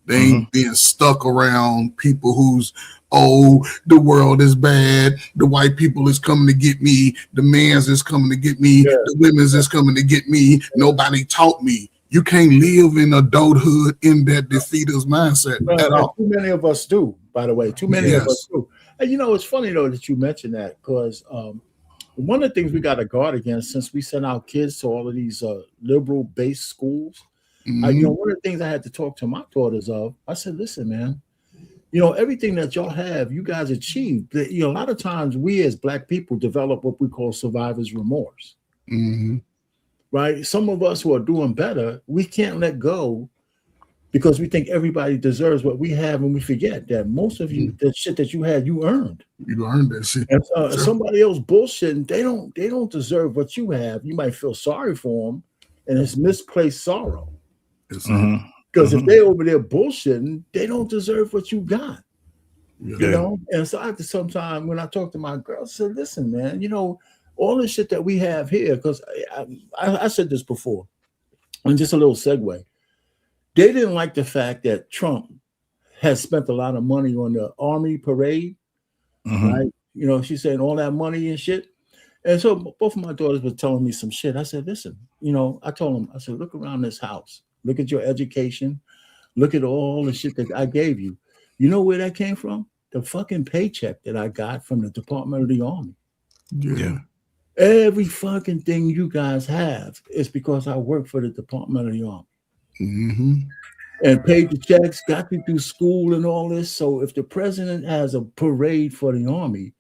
They ain't being stuck around people who's, the world is bad, the white people is coming to get me, the man's is coming to get me, the women's is coming to get me, nobody taught me. You can't live in adulthood in that defeater's mindset at all. Too many of us do, by the way. Too many of us do. And it's funny though that you mentioned that, because one of the things we got to guard against, since we send our kids to all of these liberal-based schools, one of the things I had to talk to my daughters of, I said, listen, man, everything that y'all have, you guys achieved. A lot of times we as Black people develop what we call survivor's remorse. Right? Some of us who are doing better, we can't let go because we think everybody deserves what we have, and we forget that most of you, the shit that you had, you earned. You earned that shit. And somebody else bullshitting, they don't deserve what you have. You might feel sorry for them, and it's misplaced sorrow. Because if they over there bullshitting, they don't deserve what you got. And so I have to sometimes, when I talk to my girls, say, listen, man, all the shit that we have here, because I said this before, and just a little segue. They didn't like the fact that Trump has spent a lot of money on the Army parade, right? She's saying all that money and shit. And so both of my daughters were telling me some shit. I said, listen, I told them, I said, look around this house. Look at your education. Look at all the shit that I gave you. You know where that came from? The fucking paycheck that I got from the Department of the Army. Yeah. Every fucking thing you guys have is because I work for the Department of the Army. And paid the checks, got you through school and all this. So if the president has a parade for the Army,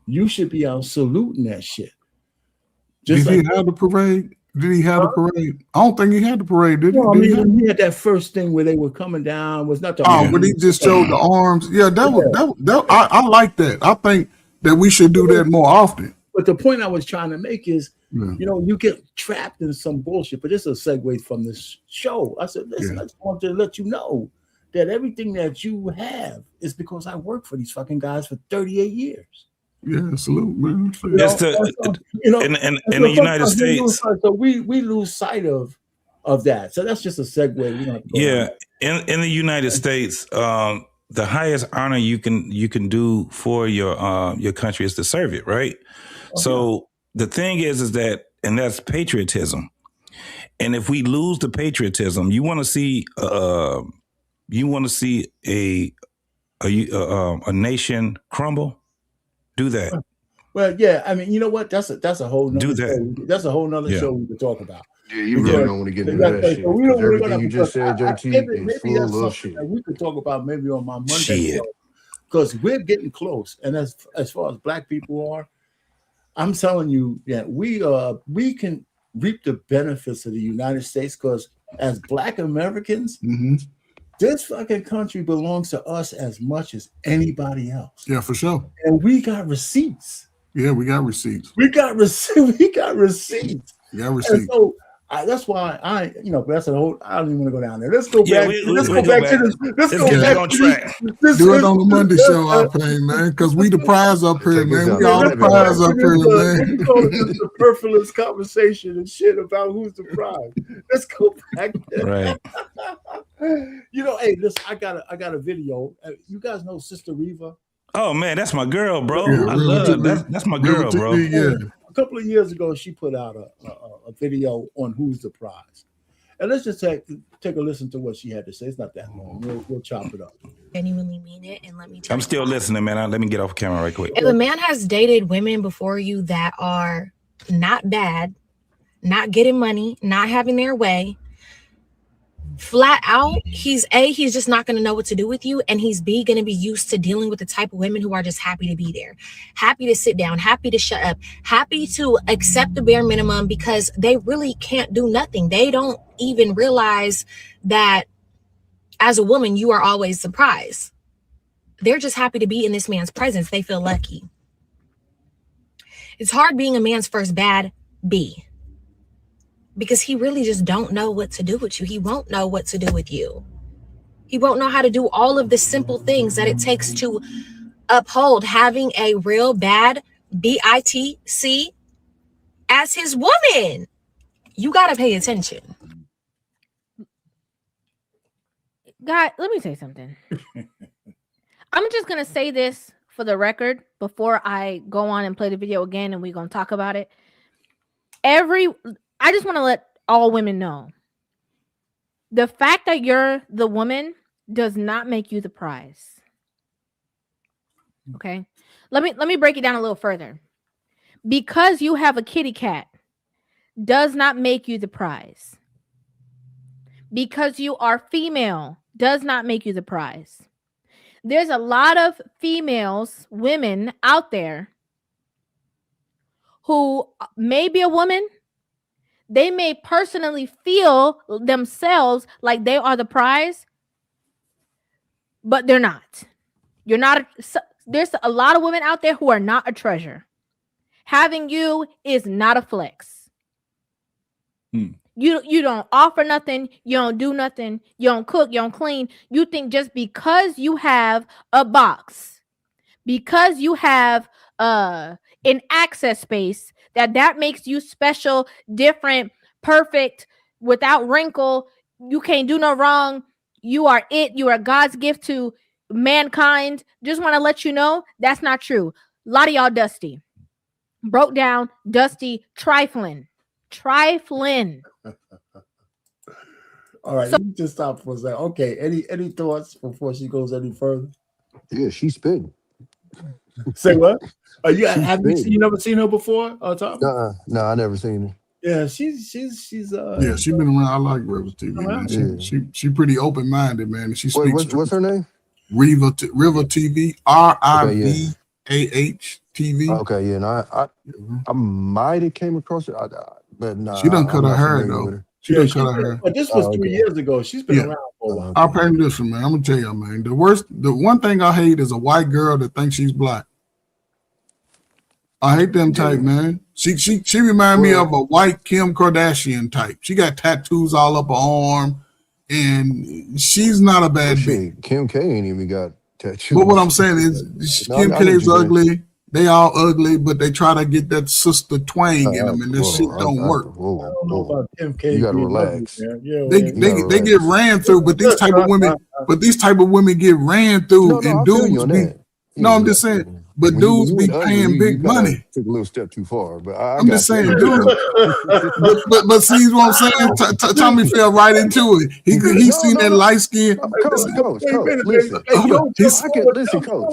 you should be out saluting that shit. Did he have the parade? Did he have the parade? I don't think he had the parade, did he? No, he had that first thing where they were coming down. Was not the when he just showed the arms. Yeah, I like that. I think that we should do that more often. But the point I was trying to make is, you get trapped in some bullshit. But this is a segue from this show. I said, listen, I just want to let you know that everything that you have is because I worked for these fucking guys for 38 years. Yeah, salute, man. In the United States. So we lose sight of that. So that's just a segue. In the United States, the highest honor you can do for your country is to serve it, right? So the thing is that, and that's patriotism. And if we lose the patriotism, you want to see a nation crumble. Do that. Well, yeah. I mean, you know what? That's a whole nother do that. Show. That's a whole nother show we could talk about. Yeah, you really don't want to get into that shit. Everything you just said, JT, is full of shit. We could talk about maybe on my Monday show, because we're getting close. And as far as Black people are, I'm telling you that we can reap the benefits of the United States, because as Black Americans, this fucking country belongs to us as much as anybody else. Yeah, for sure. And we got receipts. Yeah, we got receipts. We got receipts. Yeah, receipts. So that's why that's a whole. I don't even want to go down there. Let's go back. Let's go back to this. Let's go back on track. Do it on the Monday show, I pay, man, because we the prize up here, man. We all the prize up here, man. We call it the superfluous conversation and shit about who's the prize. Let's go back there. Right. Hey, listen, I got a video. You guys know Sister Reva? Oh man, that's my girl, bro. I love that's my girl, bro. Yeah. A couple of years ago, she put out a video on who's the prize. And let's just take a listen to what she had to say. It's not that long. We'll chop it up. genuinely mean it. And let me tell I'm you still why. listening, man. Let me get off camera right quick. If a man has dated women before you that are not bad, not getting money, not having their way, flat out, he's just not going to know what to do with you, and he's B, going to be used to dealing with the type of women who are just happy to be there, happy to sit down, happy to shut up, happy to accept the bare minimum because they really can't do nothing. They don't even realize that as a woman, you are always surprised. They're just happy to be in this man's presence. They feel lucky. It's hard being a man's first bad B, because he really just don't know what to do with you. He won't know what to do with you. He won't know how to do all of the simple things that it takes to uphold having a real bad BITC as his woman. You got to pay attention. God, let me say something. I'm just going to say this for the record before I go on and play the video again and we're going to talk about it. I just want to let all women know the fact that you're the woman does not make you the prize. Okay. Let me break it down a little further. Because you have a kitty cat does not make you the prize. Because you are female does not make you the prize. There's a lot of women out there who may be a woman. They may personally feel themselves like they are the prize, but they're not. You're not. There's a lot of women out there who are not a treasure. Having you is not a flex. You don't offer nothing. You don't do nothing. You don't cook. You don't clean. You think just because you have a box, because you have an access space, that makes you special, different, perfect, without wrinkle. You can't do no wrong. You are it. You are God's gift to mankind. Just want to let you know that's not true. A lot of y'all dusty, broke down, dusty, trifling. All right, let me just stop for a second. Okay, any thoughts before she goes any further? Yeah, she's spitting. Say what? You never seen her before? Tom? No, I never seen her. Yeah, she's yeah, she's been around. I like River TV, man. She pretty open minded, man. And she speaks. What's her name? River TV. RIVAH TV. Okay, yeah, and I might have came across it, but no. She done cut her hair though. She done cut her hair. But this was 3 years ago. She's been around for a while. I'll paint this one, man. I'm gonna tell you, man. The one thing I hate is a white girl that thinks she's black. I hate them type, man. She remind me of a white Kim Kardashian type. She got tattoos all up her arm, and she's not a bad bitch. Kim K ain't even got tattoos. But what I'm saying is, Kim K is ugly. They all ugly, but they try to get that sister twang in them, and this shit don't work. I don't know about Kim K. You gotta relax. They get ran through, but these type of women, get ran through, and dudes be. No, I'm just saying. But dudes be paying big money. Took a little step too far, but I'm just saying, dude. but see what I'm saying? Tommy fell right into it. He seen that light skin. Coach, listen, Coach.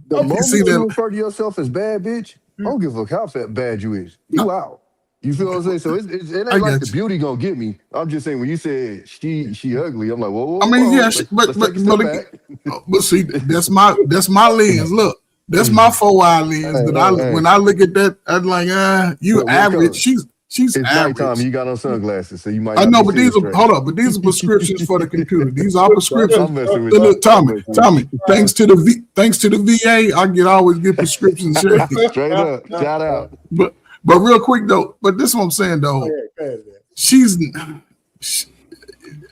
The moment you refer to yourself as bad bitch, I don't give a fuck how bad you is. You out. You feel what I'm saying? So it ain't like the beauty gonna get me. I'm just saying when you said she ugly, I'm like, whoa. I mean, yeah, but see, that's my lens. Look. That's my 4-eye lens. When I look at that, I'm like, you average. She's it's average. Nighttime, you got on sunglasses, so you might. I know, but these are These are prescriptions for the computer. These are prescriptions. Look, Tommy. Thanks to the VA, I always get prescriptions. Straight up, shout out. But real quick though, but this is what I'm saying though.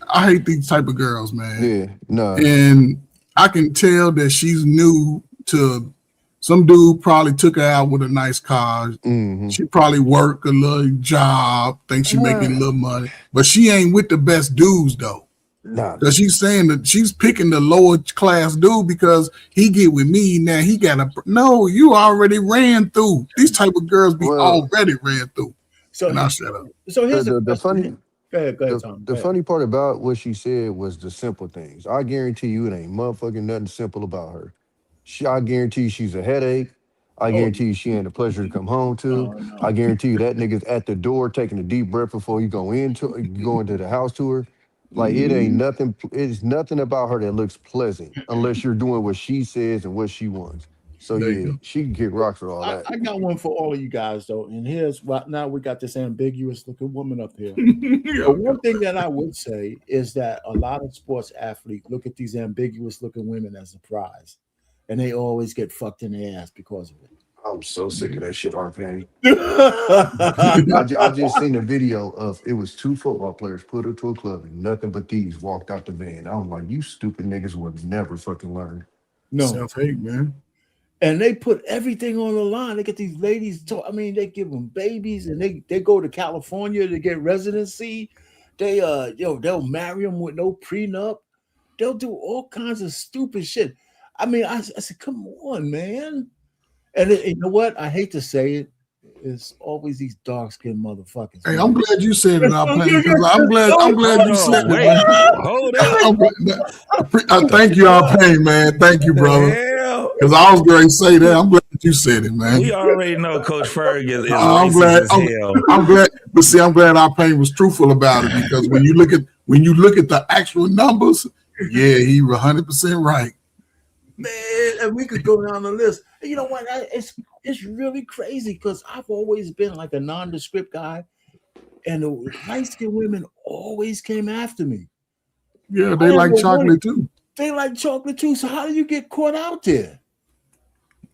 I hate these type of girls, man. Yeah, no. And I can tell that she's new to. Some dude probably took her out with a nice car. Mm-hmm. She probably work a little job, thinks she making a little money, but she ain't with the best dudes though. Nah, because she's saying that she's picking the lower class dude because he get with me now. He got a no. You already ran through. These type of girls be already ran through. So and I shut up. So here's the funny. Go ahead, Tom. The funny part about what she said was the simple things. I guarantee you it ain't motherfucking nothing simple about her. I guarantee you she's a headache. I guarantee you she ain't a pleasure to come home to. I guarantee you that nigga's at the door taking a deep breath before you go into the house to her. Like it ain't nothing. It's nothing about her that looks pleasant unless you're doing what she says and what she wants. So yeah, she can kick rocks for all that. I got one for all of you guys though, and here's what. Now we got this ambiguous looking woman up here. The one thing that I would say is that a lot of sports athletes look at these ambiguous looking women as a prize, and they always get fucked in the ass because of it. I'm so sick of that shit, R-Penny. I just seen a video of it was 2 football players put her to a club and nothing but these walked out the van. I was like, you stupid niggas would never fucking learn. No. Self-hate, man. And they put everything on the line. They get these ladies they give them babies, and they go to California to get residency. They'll marry them with no prenup. They'll do all kinds of stupid shit. I mean, I said, come on, man. And you know what? I hate to say it. It's always these dark-skinned motherfuckers. Hey, I'm glad you said it, R-Pain. I'm glad you said it. Man. Hold up. I thank you, R-Pain, man. Thank you, brother. Because I was going to say that. I'm glad you said it, man. We already know Coach Ferg is I'm glad. I'm glad. But see, I'm glad R-Pain was truthful about it, because when you look at the actual numbers, yeah, he was 100% right. Man, and we could go down the list. You know what? It's really crazy because I've always been like a nondescript guy, and the light-skinned women always came after me. Yeah, they like chocolate too. They like chocolate too. So how do you get caught out there?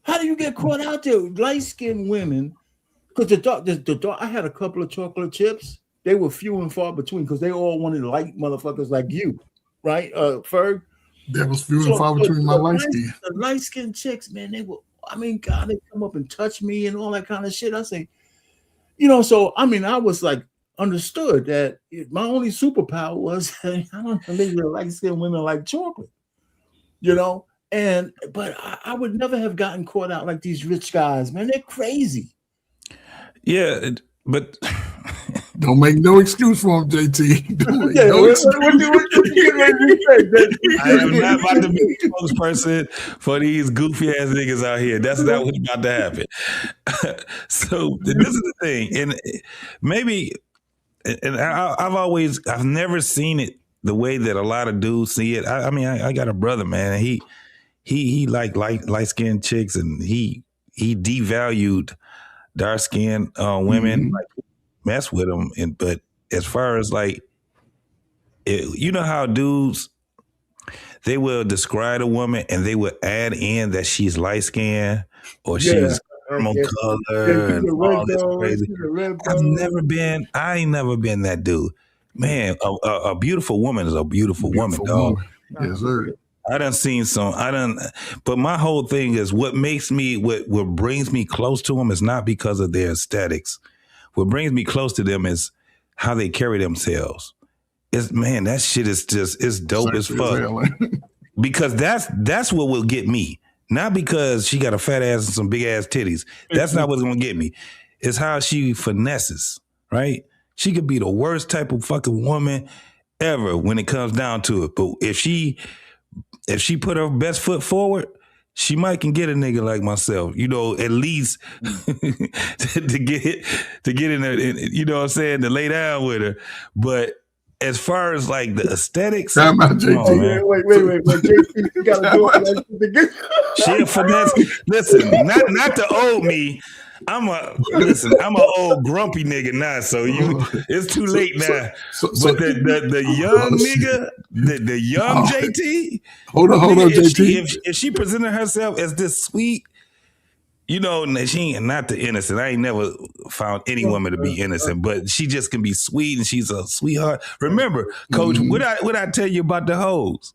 How do you get caught out there? Light-skinned women, because the dark. I had a couple of chocolate chips. They were few and far between because they all wanted light motherfuckers like you, right, Ferg? That was few and far between my light skin. The light-skinned chicks, man, they God, they come up and touch me and all that kind of shit. I say, so I mean, I was like understood that my only superpower was I don't believe that light-skinned women like chocolate, but I would never have gotten caught out like these rich guys, man. They're crazy. Yeah, but don't make no excuse for him, JT. I am not about to be a spokesperson for these goofy ass niggas out here. That's not what's about to happen. So this is the thing, and maybe, and I've never seen it the way that a lot of dudes see it. I mean, I got a brother, man. He like light skinned chicks, and he devalued dark skinned women. Like, mess with them, but as far as like, you know how dudes, they will describe a woman and they will add in that she's light skinned or she's caramel color and all this crazy. I ain't never been that dude. Man, a beautiful woman is a beautiful woman, dog. Yes, sir. But my whole thing is what brings me close to them is not because of their aesthetics. What brings me close to them is how they carry themselves. That shit is it's dope as fuck. Because that's what will get me. Not because she got a fat ass and some big ass titties. That's not what's gonna get me. It's how she finesses, right? She could be the worst type of fucking woman ever when it comes down to it. But if she put her best foot forward, she might can get a nigga like myself, at least to get in there, you know what I'm saying, to lay down with her. But as far as like the aesthetics, wait, JT, you gotta do it. She finesse. Listen, not the old me. I'm a old grumpy nigga now, so it's too late now. But the young nigga, the young JT. Hold on, JT. If she presented herself as this sweet, she ain't not the innocent. I ain't never found any woman to be innocent, but she just can be sweet and she's a sweetheart. Remember, Coach, what I tell you about the hoes?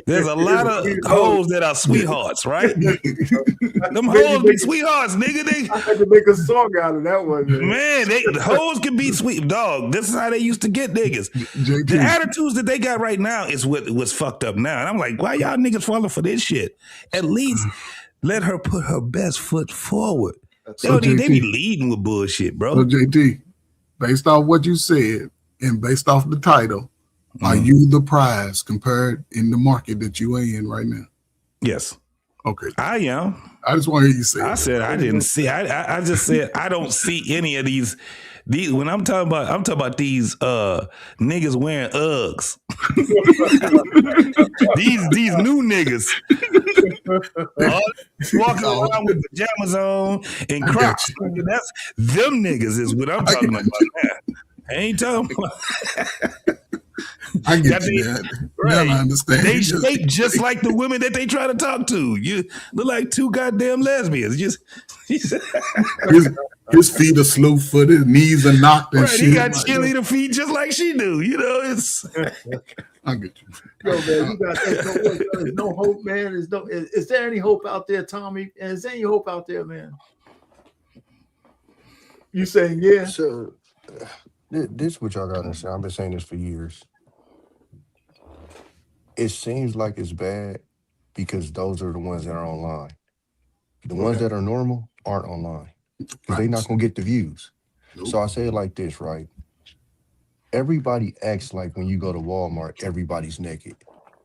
There's a lot of hoes that are sweethearts, right? Them hoes be sweethearts, nigga. I had to make a song out of that one, man. The hoes can be sweet, dog. This is how they used to get niggas. The attitudes that they got right now is what was fucked up now. And I'm like, why y'all niggas falling for this shit? At least let her put her best foot forward. They be leading with bullshit, bro. So JT, based on what you said, And based off the title, are you the prize compared in the market that you are in right now? Yes. Okay. I am. I just want to hear you say I that. said I didn't see. I just said I don't see any of these. When I'm talking about these niggas wearing Uggs. these new niggas. Walking around with pajamas on and Crocs. That's them niggas is what I'm talking about now. I ain't talking about. I get you, man. Right. Now I understand. They shape just like the women that they try to talk to. You look like two goddamn lesbians. His feet are slow-footed, knees are knocked and right, shit. he got cheerleader feet just like she do. You know, it's. I get you. Yo, man, you got there's no hope, man. Is there any hope out there, Tommy? And is there any hope out there, man? You saying yeah? So this what y'all gotta understand. I've been saying this for years. It seems like it's bad because those are the ones that are online. The ones that are normal aren't online because they're not gonna get the views. Nope. So I say it like this, right? Everybody acts like when you go to Walmart, everybody's naked.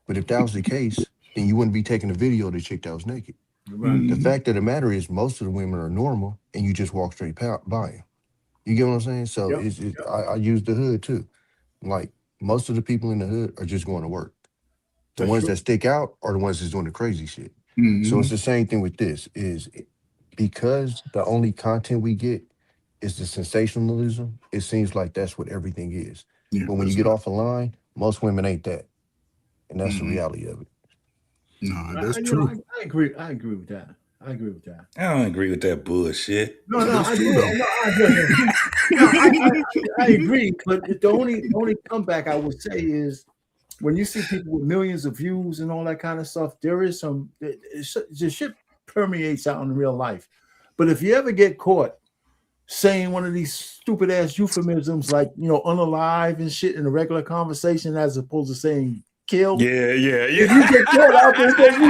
But if that was the case, then you wouldn't be taking a video of the chick that was naked. Right. The fact of the matter is most of the women are normal and you just walk straight by them. You get what I'm saying? So I use the hood too. Like most of the people in the hood are just going to work. The ones that stick out are the ones that's doing the crazy shit. So it's the same thing with this is because the only content we get is the sensationalism, it seems like that's what everything is. Yeah, but when you get off the line, most women ain't that. And that's the reality of it. No, that's true. I agree with that. I agree with that. I don't agree with that bullshit. No, I agree. But the only comeback I would say is when you see people with millions of views and all that kind of stuff, there is some the shit permeates out in real life. But if you ever get caught saying one of these stupid ass euphemisms like unalive and shit in a regular conversation as opposed to saying kill. Yeah. If you get caught out there saying you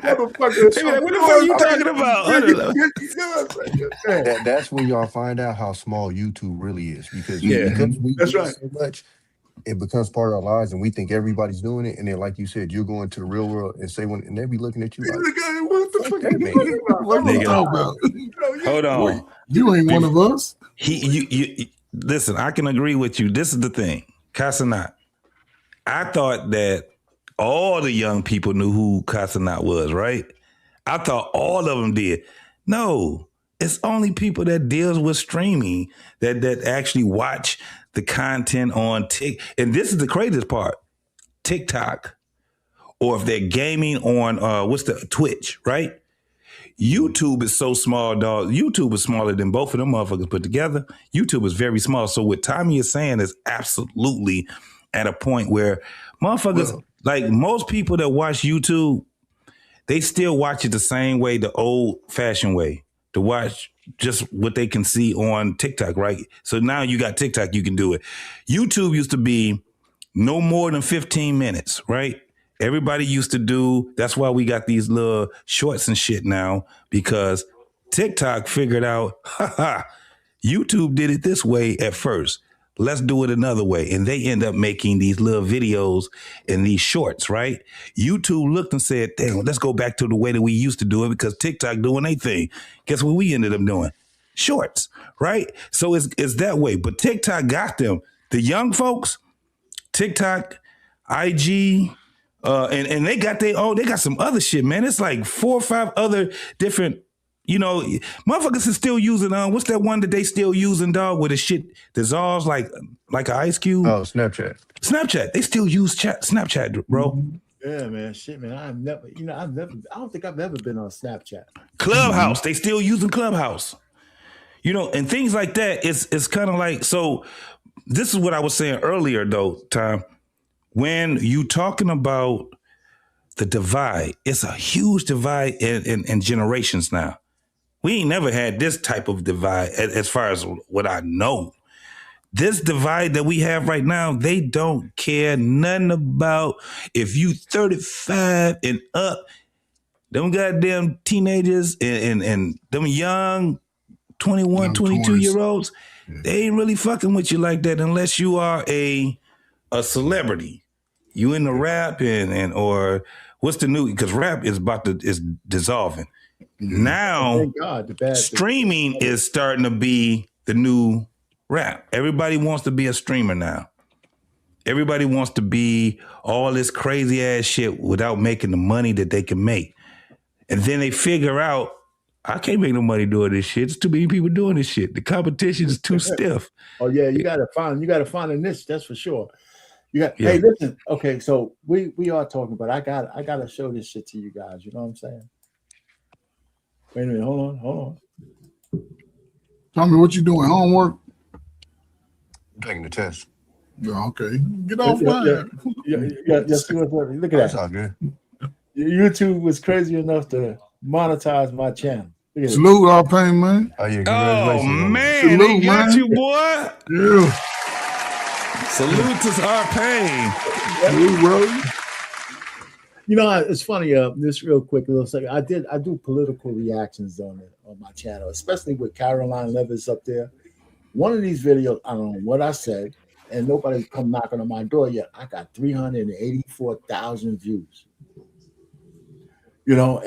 motherfucker. Hey, what the fuck are you talking about? That's when y'all find out how small YouTube really is because we that's do right. so much. It becomes part of our lives, and we think everybody's doing it. And then, like you said, you're going to the real world and say and they be looking at you like, "What the fuck are you talking about? Hold on, you ain't one of us." You listen. I can agree with you. This is the thing, Casanat. I thought that all the young people knew who Casanat was, right? I thought all of them did. No, it's only people that deals with streaming that actually watch the content on TikTok. And this is the craziest part. TikTok, or if they're gaming on Twitch, right? YouTube is so small, dog. YouTube is smaller than both of them motherfuckers put together. YouTube is very small. So what Tommy is saying is absolutely at a point where motherfuckers, like most people that watch YouTube, they still watch it the same way, the old fashioned way, to watch just what they can see on TikTok, right? So now you got TikTok, you can do it. YouTube used to be no more than 15 minutes, right? Everybody used to do, that's why we got these little shorts and shit now, because TikTok figured out, YouTube did it this way at first. Let's do it another way. And they end up making these little videos and these shorts, right? YouTube looked and said, damn, let's go back to the way that we used to do it because TikTok doing their thing. Guess what we ended up doing? Shorts, right? So it's that way. But TikTok got them. The young folks, TikTok, IG, and they got they got some other shit, man. It's like 4 or 5 other different, motherfuckers are still using, what's that one that they still using, dog, where the shit dissolves like an ice cube? Oh, Snapchat. They still use Snapchat, bro. Yeah, man. Shit, man. I don't think I've ever been on Snapchat. Clubhouse. They still using Clubhouse. And things like that. It's kind of like, so this is what I was saying earlier, though, Tom. When you talking about the divide, it's a huge divide in generations now. We ain't never had this type of divide as far as what I know. This divide that we have right now, they don't care nothing about if you 35 and up. Them goddamn teenagers and them young 21, 22-year-olds, they ain't really fucking with you like that unless you are a celebrity. You in the rap and or what's the new? Because rap is is dissolving. Now, thank God, streaming is starting to be the new rap. Everybody wants to be a streamer now. Everybody wants to be all this crazy ass shit without making the money that they can make. And then they figure out, I can't make no money doing this shit. There's too many people doing this shit. The competition is too stiff. Oh yeah, you gotta find a niche, that's for sure. Hey, listen, okay, so we are talking, but I gotta show this shit to you guys. You know what I'm saying? Wait a minute, hold on. Tell me what you doing, homework? I'm taking the test. Yeah, okay. Get off mine. Look at that. That's all good. YouTube was crazy enough to monetize my channel. Salute our pain, man. Oh, yeah, congratulations. Oh, man. Salute, They got man. you, boy. Yeah. Salute to our pain. Salute, bro. You know, it's funny. This real quick, a little second. I do political reactions on my channel, especially with Caroline Levis up there. One of these videos, I don't know what I said, and nobody's come knocking on my door yet. I got 384,000 views. You know,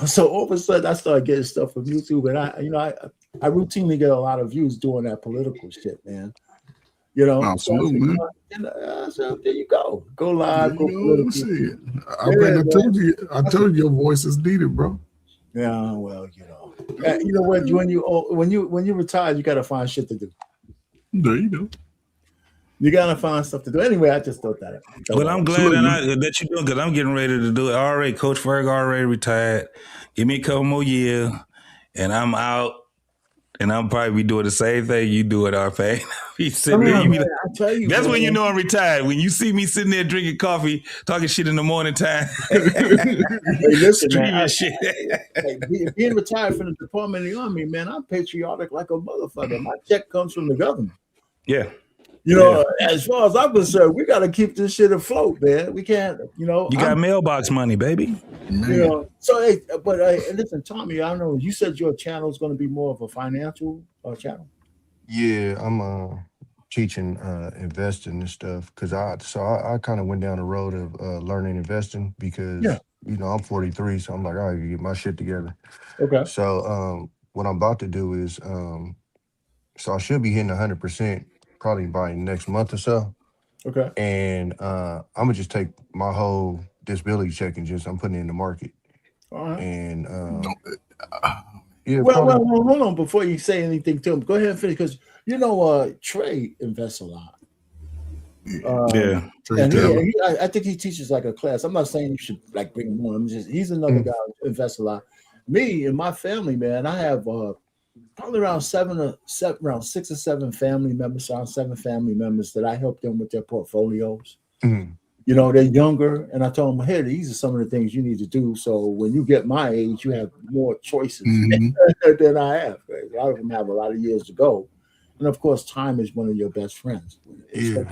so all of a sudden I started getting stuff from YouTube, and I routinely get a lot of views doing that political shit, man. You know, absolutely, man. So there you go. Go live, go political. I told you your voice is needed, bro. Yeah, well, you know what? When you retire, you got to find shit to do. There you go. You gotta find stuff to do. Anyway, I just thought that. Well, I'm glad that you're doing, because I'm getting ready to do it. Already, Coach Ferg already retired. Give me a couple more years, and I'm out. And I'll probably be doing the same thing you do at our pay. That's when you know I'm retired. When you see me sitting there drinking coffee, talking shit in the morning time. Hey, listen, man, shit. Being retired from the Department of the Army, man, I'm patriotic like a motherfucker. My check comes from the government. Yeah. You know, as far as I'm concerned, we got to keep this shit afloat, man. We can't, you know. You got mailbox money, baby. You know, so, hey, but listen, Tommy, I know you said your channel is going to be more of a financial channel. Yeah, I'm teaching investing and stuff, because I kind of went down the road of learning investing because, you know, I'm 43, so I'm like, I gotta get my shit together. Okay. So what I'm about to do is, so I should be hitting 100% probably by next month or so. Okay. And I'm gonna just take my whole disability check and I'm putting it in the market. All right. And yeah. Well, hold on before you say anything to him. Go ahead and finish, because you know Trey invests a lot. Yeah. And I think he teaches like a class. I'm not saying you should like bring him on. He's another guy who invests a lot. Me and my family, man, I have probably around 6 or 7 family members, around 7 family members that I help them with their portfolios. Mm-hmm. You know, they're younger, and I told them, hey, these are some of the things you need to do. So when you get my age, you have more choices than I have. Right? A lot of them have a lot of years to go. And of course, time is one of your best friends. You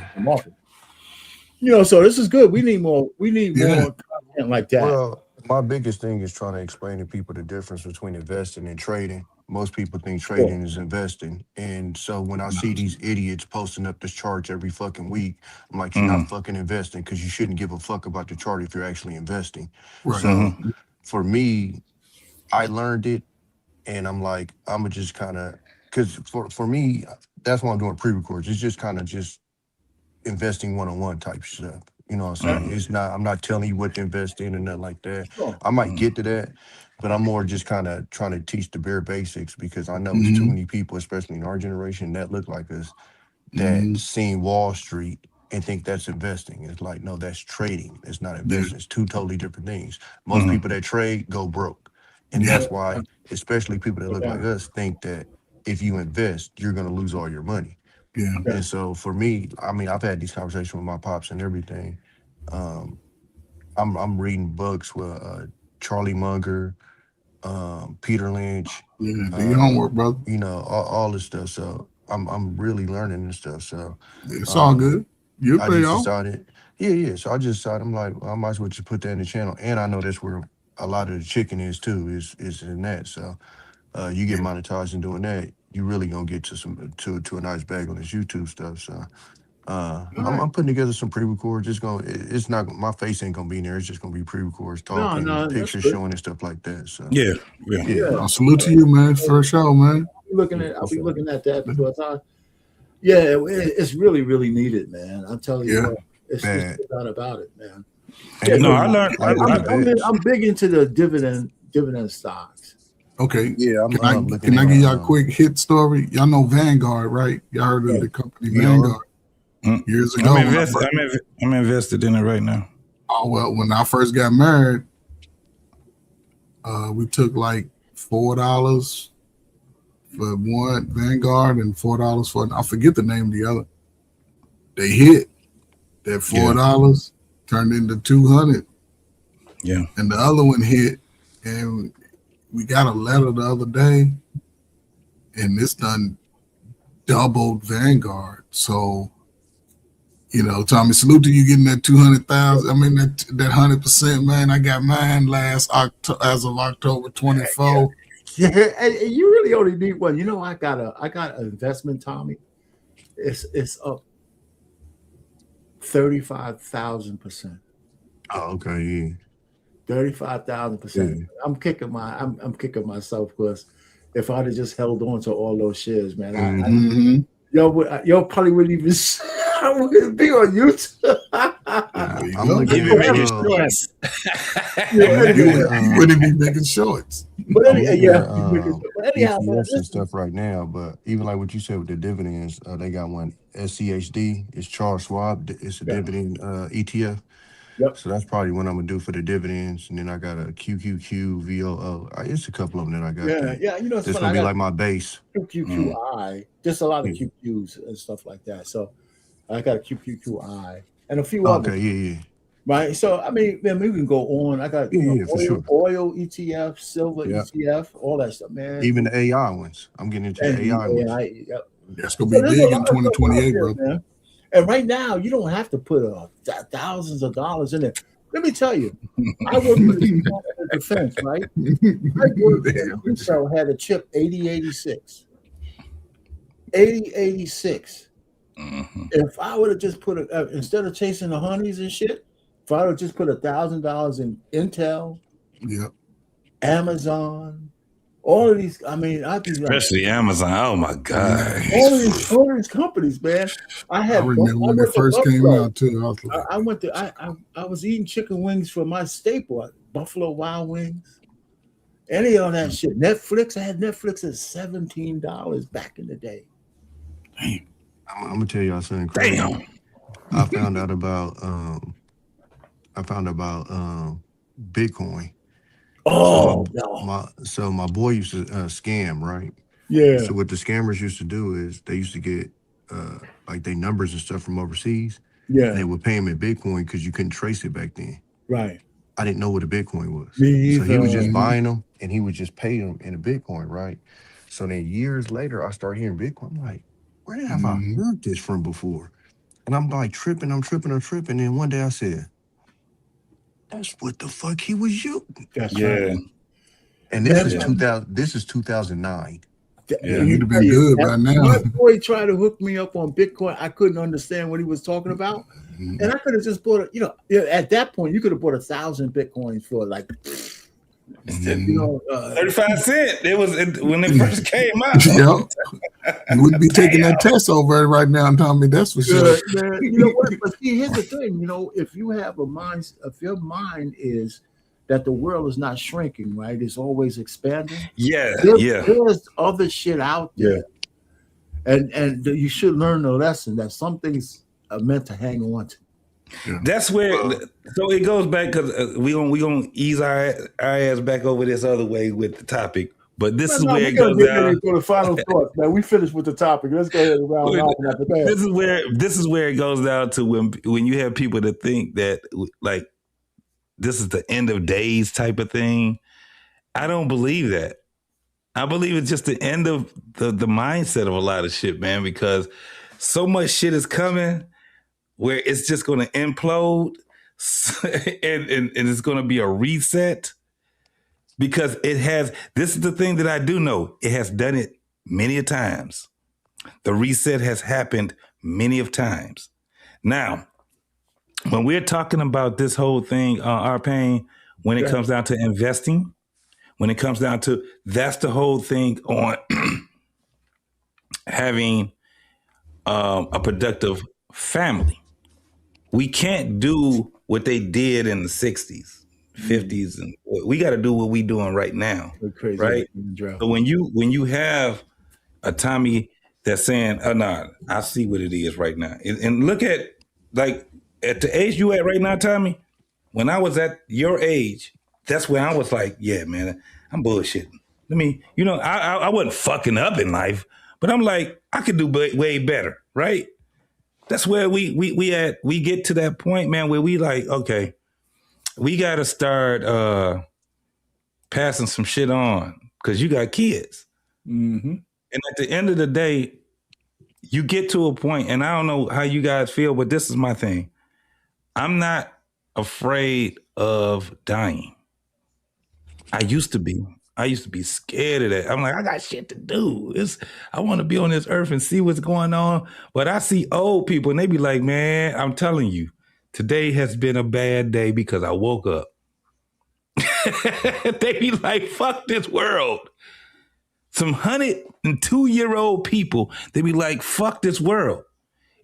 know, so this is good. We need more content like that. Well, my biggest thing is trying to explain to people the difference between investing and trading. Most people think trading is investing. And so when I see these idiots posting up this chart every fucking week, I'm like, you're not fucking investing, because you shouldn't give a fuck about the chart if you're actually investing. Right. So for me, I learned it, and I'm like, I'm gonna just kind of, because for me, that's why I'm doing pre-records. It's just kind of just investing one-on-one type stuff. You know what I'm saying? It's not, I'm not telling you what to invest in and nothing like that. I might get to that, but I'm more just kind of trying to teach the bare basics, because I know there's too many people, especially in our generation, that look like us, that seen Wall Street and think that's investing. It's like, no, that's trading. It's not investing. It's 2 totally different things. Most people that trade go broke. And that's why, especially people that look like us, think that if you invest, you're going to lose all your money. Yeah. And so for me, I mean, I've had these conversations with my pops and everything. I'm reading books with Charlie Munger, Peter Lynch. Yeah, do your homework, brother. You know, all this stuff. So I'm really learning this stuff. So it's all good. You I pay just off. decided, So I just decided, I'm like, well, I might as well just put that in the channel. And I know that's where a lot of the chicken is too, is in that. So you get monetized in doing that. you really gonna get to a nice bag on this YouTube stuff. So I'm putting together some pre-records. It's not my face ain't gonna be in there. It's just gonna be pre-records, talking, that's pictures good. showing and stuff like that. So yeah. I'll salute to you, man. First show, man. I'll be looking at that because it's really, really needed, man. I'm telling you what, it's not about it, man. I learned. I'm big into the dividend stocks. Okay. Yeah, can I give y'all a quick hit story? Y'all know Vanguard, right? Y'all heard of the company Vanguard years ago. I'm invested in it right now. Oh well, when I first got married, we took like $4 for one Vanguard and $4 for I forget the name of the other. They hit that $4 turned into 200. Yeah, and the other one hit, and we got a letter the other day, and it's done doubled Vanguard. So, Tommy, salute to you getting that 200,000. I mean that 100%, man. I got mine as of October 24. Yeah, and you really only need one. I got an investment, Tommy. It's up 35,000%. Oh, okay, yeah. 35,000%. I'm kicking myself because if I'd have just held on to all those shares, man, y'all probably wouldn't even I wouldn't be on YouTube. I'm looking at making shorts. You wouldn't be making shorts. But ETFs and stuff right now. But even like what you said with the dividends, they got one SCHD. It's Charles Schwab. It's a dividend ETF. Yep. So that's probably what I'm gonna do for the dividends, and then I got a QQQ, VOO. It's a couple of them that I got. It's gonna be like my base. QQQI, just a lot of QQs and stuff like that. So I got a QQQI and a few others. Okay, Right. So I mean, man, we can go on. I got oil ETF, silver ETF, all that stuff, man. Even the AI ones. I'm getting into the AI ones. That's gonna be big in 2028, bro. Man. And right now, you don't have to put thousands of dollars in there. Let me tell you, I worked for the Department of Defense, right? I had a chip 8086. 8086. If I would have just put instead of chasing the honeys and shit, if I would have just put $1,000 in Intel, Amazon, all of these, I mean, especially Amazon. Oh my God! All these companies, man. I remember when they first came out too. I was eating chicken wings for my staple, Buffalo Wild Wings. Any of that shit. Netflix. I had Netflix at $17 back in the day. Damn. I'm gonna tell y'all something crazy. Damn. I found out about Bitcoin. Oh, so my boy used to scam, right? Yeah. So what the scammers used to do is they used to get like their numbers and stuff from overseas. Yeah. And they would pay him in Bitcoin because you couldn't trace it back then. Right. I didn't know what a Bitcoin was. Me either. So he was just buying them and he would just pay them in a Bitcoin, right? So then years later, I started hearing Bitcoin. I'm like, where did I heard this from before? And I'm like tripping. And then one day I said, that's what the fuck he was using. That's right. And this is 2000. This is 2009. You'd have been good by now. My boy tried to hook me up on Bitcoin. I couldn't understand what he was talking about, and I could have just bought it. At that point, you could have bought 1,000 Bitcoins for like, 35 cents. It was when it first came out. You wouldn't be taking that test over right now, Tommy. That's for sure. Man. You know what? But see, here's the thing. If you have a mind, if your mind is that the world is not shrinking, right? It's always expanding. There's other shit out there, and you should learn the lesson that some things are meant to hang on to. Yeah. That's where, so it goes back because we gonna ease our ass back over this other way with the topic. But this is where it goes down. For the final thoughts, man. We finished with the topic. Let's go ahead and round off after that. This is where it goes down to when you have people that think that like this is the end of days type of thing. I don't believe that. I believe it's just the end of the mindset of a lot of shit, man, because so much shit is coming where it's just going to implode and it's going to be a reset because it has, this is the thing that I do know, it has done it many a times. The reset has happened many of times. Now, when we're talking about this whole thing, our pain, when it comes down to investing, when it comes down to, that's the whole thing on having a productive family. We can't do what they did in the 60s, 50s, and we got to do what we doing right now, right? So when you have a Tommy that's saying, "Oh no, I see what it is right now," and look at like at the age you at right now, Tommy. When I was at your age, that's when I was like, "Yeah, man, I'm bullshitting." I mean, I wasn't fucking up in life, but I'm like, I could do way better, right? That's where we get to that point, man, where we like, okay, we got to start passing some shit on because you got kids. Mm-hmm. And at the end of the day, you get to a point, and I don't know how you guys feel, but this is my thing. I'm not afraid of dying. I used to be. I used to be scared of that. I'm like, I got shit to do. I want to be on this earth and see what's going on. But I see old people, and they be like, man, I'm telling you, today has been a bad day because I woke up. They be like, fuck this world. Some 102-year-old people, they be like, fuck this world.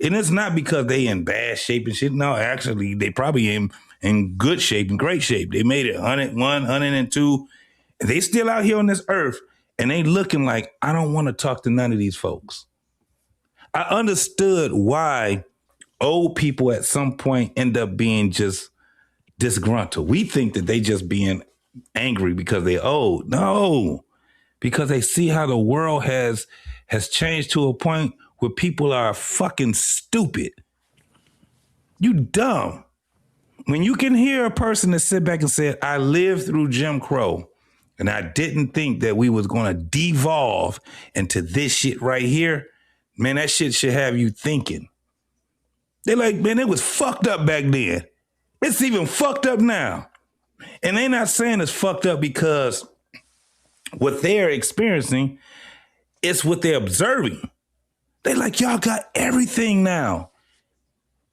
And it's not because they in bad shape and shit. No, actually, they probably in good shape, in great shape. They made it 101, 102. They still out here on this earth, and they looking like, I don't want to talk to none of these folks. I understood why old people at some point end up being just disgruntled. We think that they just being angry because they old. No, because they see how the world has changed to a point where people are fucking stupid. You dumb. When you can hear a person that sit back and said, I lived through Jim Crow, and I didn't think that we was going to devolve into this shit right here, man, that shit should have you thinking. They're like, man, it was fucked up back then. It's even fucked up now. And they're not saying it's fucked up because what they're experiencing is what they're observing. They like, y'all got everything now.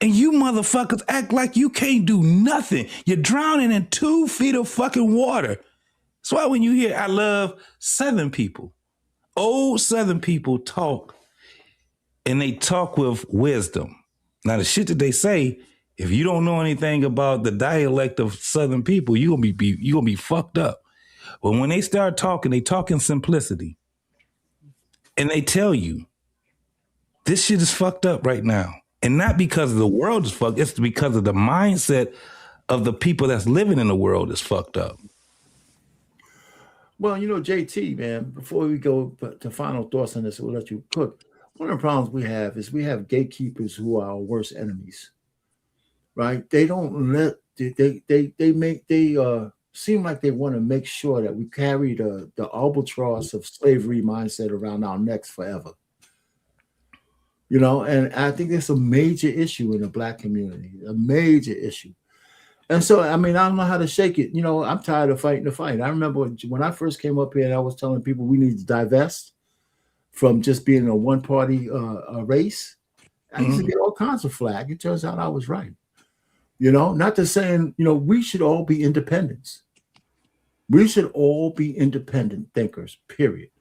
And you motherfuckers act like you can't do nothing. You're drowning in 2 feet of fucking water. That's why when you hear, I love Southern people. Old Southern people talk, and they talk with wisdom. Now, the shit that they say, if you don't know anything about the dialect of Southern people, you're gonna be fucked up. But when they start talking, they talk in simplicity. And they tell you, this shit is fucked up right now. And not because the world is fucked, it's because of the mindset of the people that's living in the world is fucked up. Well, JT, man, before we go to final thoughts on this, we'll let you cook. One of the problems we have is we have gatekeepers who are our worst enemies, right? They don't let, they seem like they want to make sure that we carry the albatross of slavery mindset around our necks forever. And I think it's a major issue in the Black community, a major issue. And so, I mean, I don't know how to shake it. I'm tired of fighting the fight. I remember when I first came up here and I was telling people we need to divest from just being a one-party race. I used to get all kinds of flack. It turns out I was right. Not to saying, we should all be independents. We should all be independent thinkers, period.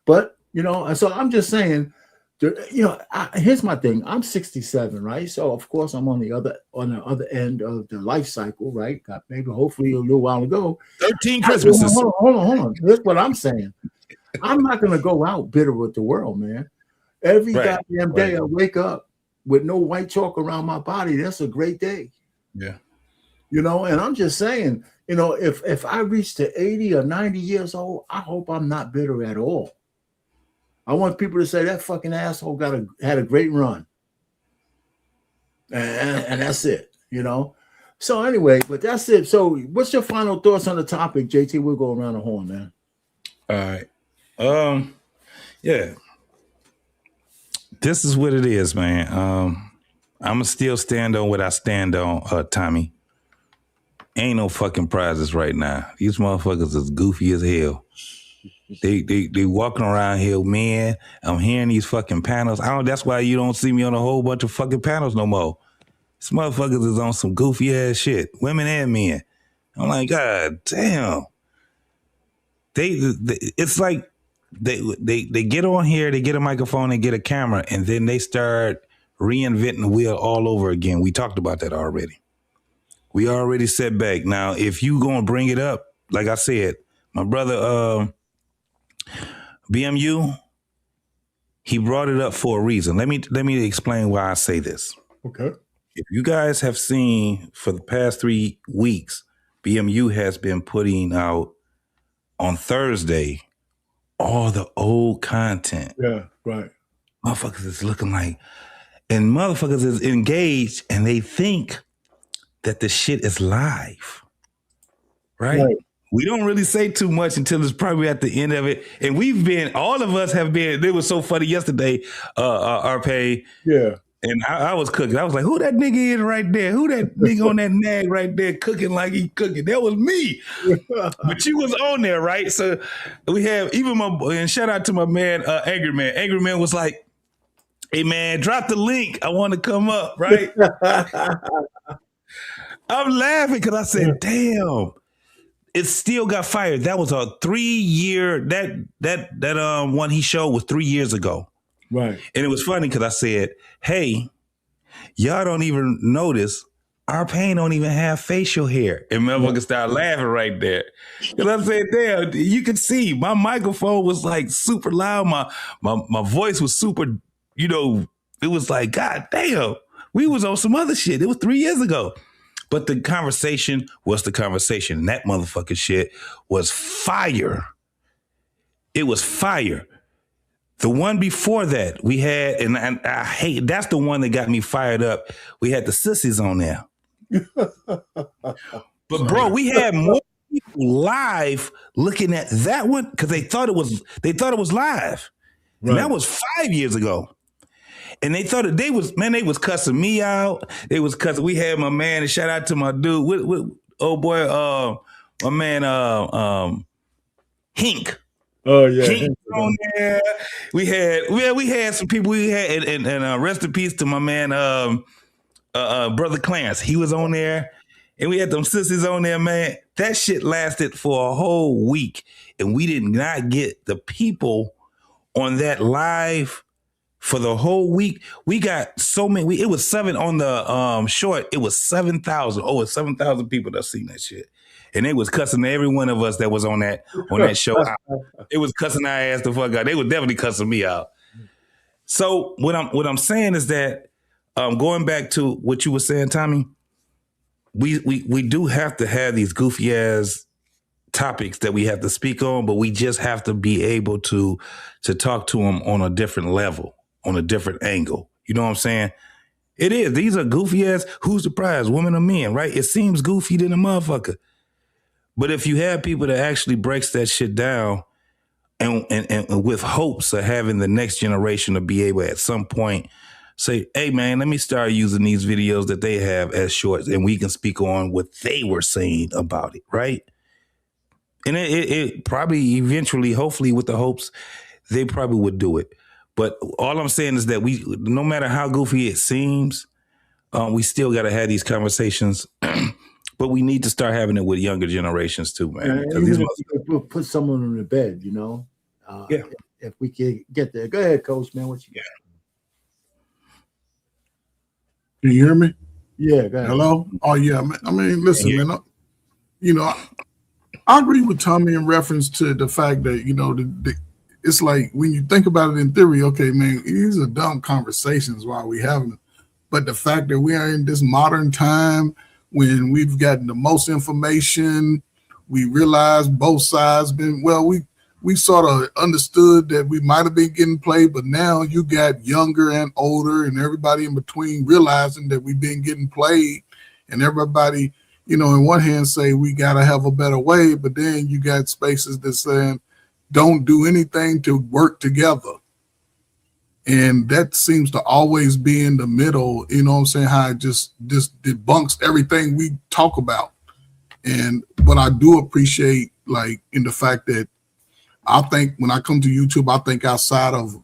But, and so I'm just saying, here's my thing. I'm 67, right? So of course I'm on the other end of the life cycle, right? Got maybe hopefully a little while ago. 13 Christmases. Hold on. Here's what I'm saying. I'm not gonna go out bitter with the world, man. Every goddamn day I wake up with no white chalk around my body. That's a great day. Yeah. And I'm just saying, if I reach to 80 or 90 years old, I hope I'm not bitter at all. I want people to say that fucking asshole had a great run. And that's it, So anyway, but that's it. So what's your final thoughts on the topic, JT? We'll go around the horn, man. All right. Yeah. This is what it is, man. I'ma still stand on what I stand on, Tommy. Ain't no fucking prizes right now. These motherfuckers is goofy as hell. They walking around here, man. I'm hearing these fucking panels. That's why you don't see me on a whole bunch of fucking panels no more. These motherfuckers is on some goofy ass shit, women and men. I'm like, God damn. It's like they get on here, they get a microphone, they get a camera, and then they start reinventing the wheel all over again. We talked about that already. We already set back. Now, if you gonna bring it up, like I said, my brother BMU, he brought it up for a reason. Let me explain why I say this. Okay. If you guys have seen for the past 3 weeks, BMU has been putting out on Thursday all the old content. Yeah, right. Motherfuckers is looking like, and motherfuckers is engaged and they think that the shit is live. Right? We don't really say too much until it's probably at the end of it. And all of us have been, it was so funny yesterday, RP. Yeah. And I was cooking. I was like, who that nigga is right there? Who that nigga on that nag right there cooking like he cooking? That was me. But you was on there, right? So we have even and shout out to my man, Angry Man. Angry Man was like, hey man, drop the link. I want to come up, right? I'm laughing because I said, damn, it still got fired. That was a 3-year, that one he showed was 3 years ago. Right. And it was funny because I said, hey, y'all don't even notice our pain don't even have facial hair. And motherfuckers started laughing right there. Because I said, damn, you can see my microphone was like super loud. My voice was super, it was like, God damn, we was on some other shit. It was 3 years ago. But the conversation was the conversation. And that motherfucking shit was fire. It was fire. The one before that, we had, and I hate, that's the one that got me fired up. We had the sissies on there. But bro, we had more people live looking at that one because they thought it was live. Right. And that was 5 years ago. And they thought they was cussing me out. They was cussing. We had my man, and shout out to my dude, my man, Hink. Oh yeah, Hink on there. We had some people. We had and rest in peace to my man, brother Clarence. He was on there, and we had them sissies on there, man. That shit lasted for a whole week, and we did not get the people on that live. For the whole week, we got so many. It was 7 on the short. It was 7,000. Oh, it's 7,000 people that seen that shit, and they was cussing every one of us that was on that show out. It was cussing our ass the fuck out. They was definitely cussing me out. So what I'm saying is that going back to what you were saying, Tommy, we do have to have these goofy ass topics that we have to speak on, but we just have to be able to talk to them on a different level. On a different angle. You know what I'm saying? It is. These are goofy ass, who's the prize, women or men, right? It seems goofy than a motherfucker. But if you have people that actually breaks that shit down and with hopes of having the next generation to be able at some point say, hey man, let me start using these videos that they have as shorts and we can speak on what they were saying about it, right? And it probably eventually, hopefully with the hopes, they probably would do it. But all I'm saying is that no matter how goofy it seems, we still got to have these conversations. But we need to start having it with younger generations too, man. We'll put someone on the bed, yeah. If we can get there. Go ahead, Coach, man. What you got? Can you hear me? Yeah, go ahead. Hello? Oh, yeah. I mean, listen, man. I agree with Tommy in reference to the fact that, it's like when you think about it in theory, okay, man, these are dumb conversations while we having them. But the fact that we are in this modern time when we've gotten the most information, we realize both sides we sort of understood that we might have been getting played, but now you got younger and older and everybody in between realizing that we've been getting played, and everybody, in one hand say we got to have a better way, but then you got spaces that saying, don't do anything to work together. And that seems to always be in the middle, you know what I'm saying, how it just debunks everything we talk about. But I do appreciate, like, in the fact that I think when I come to YouTube, I think outside of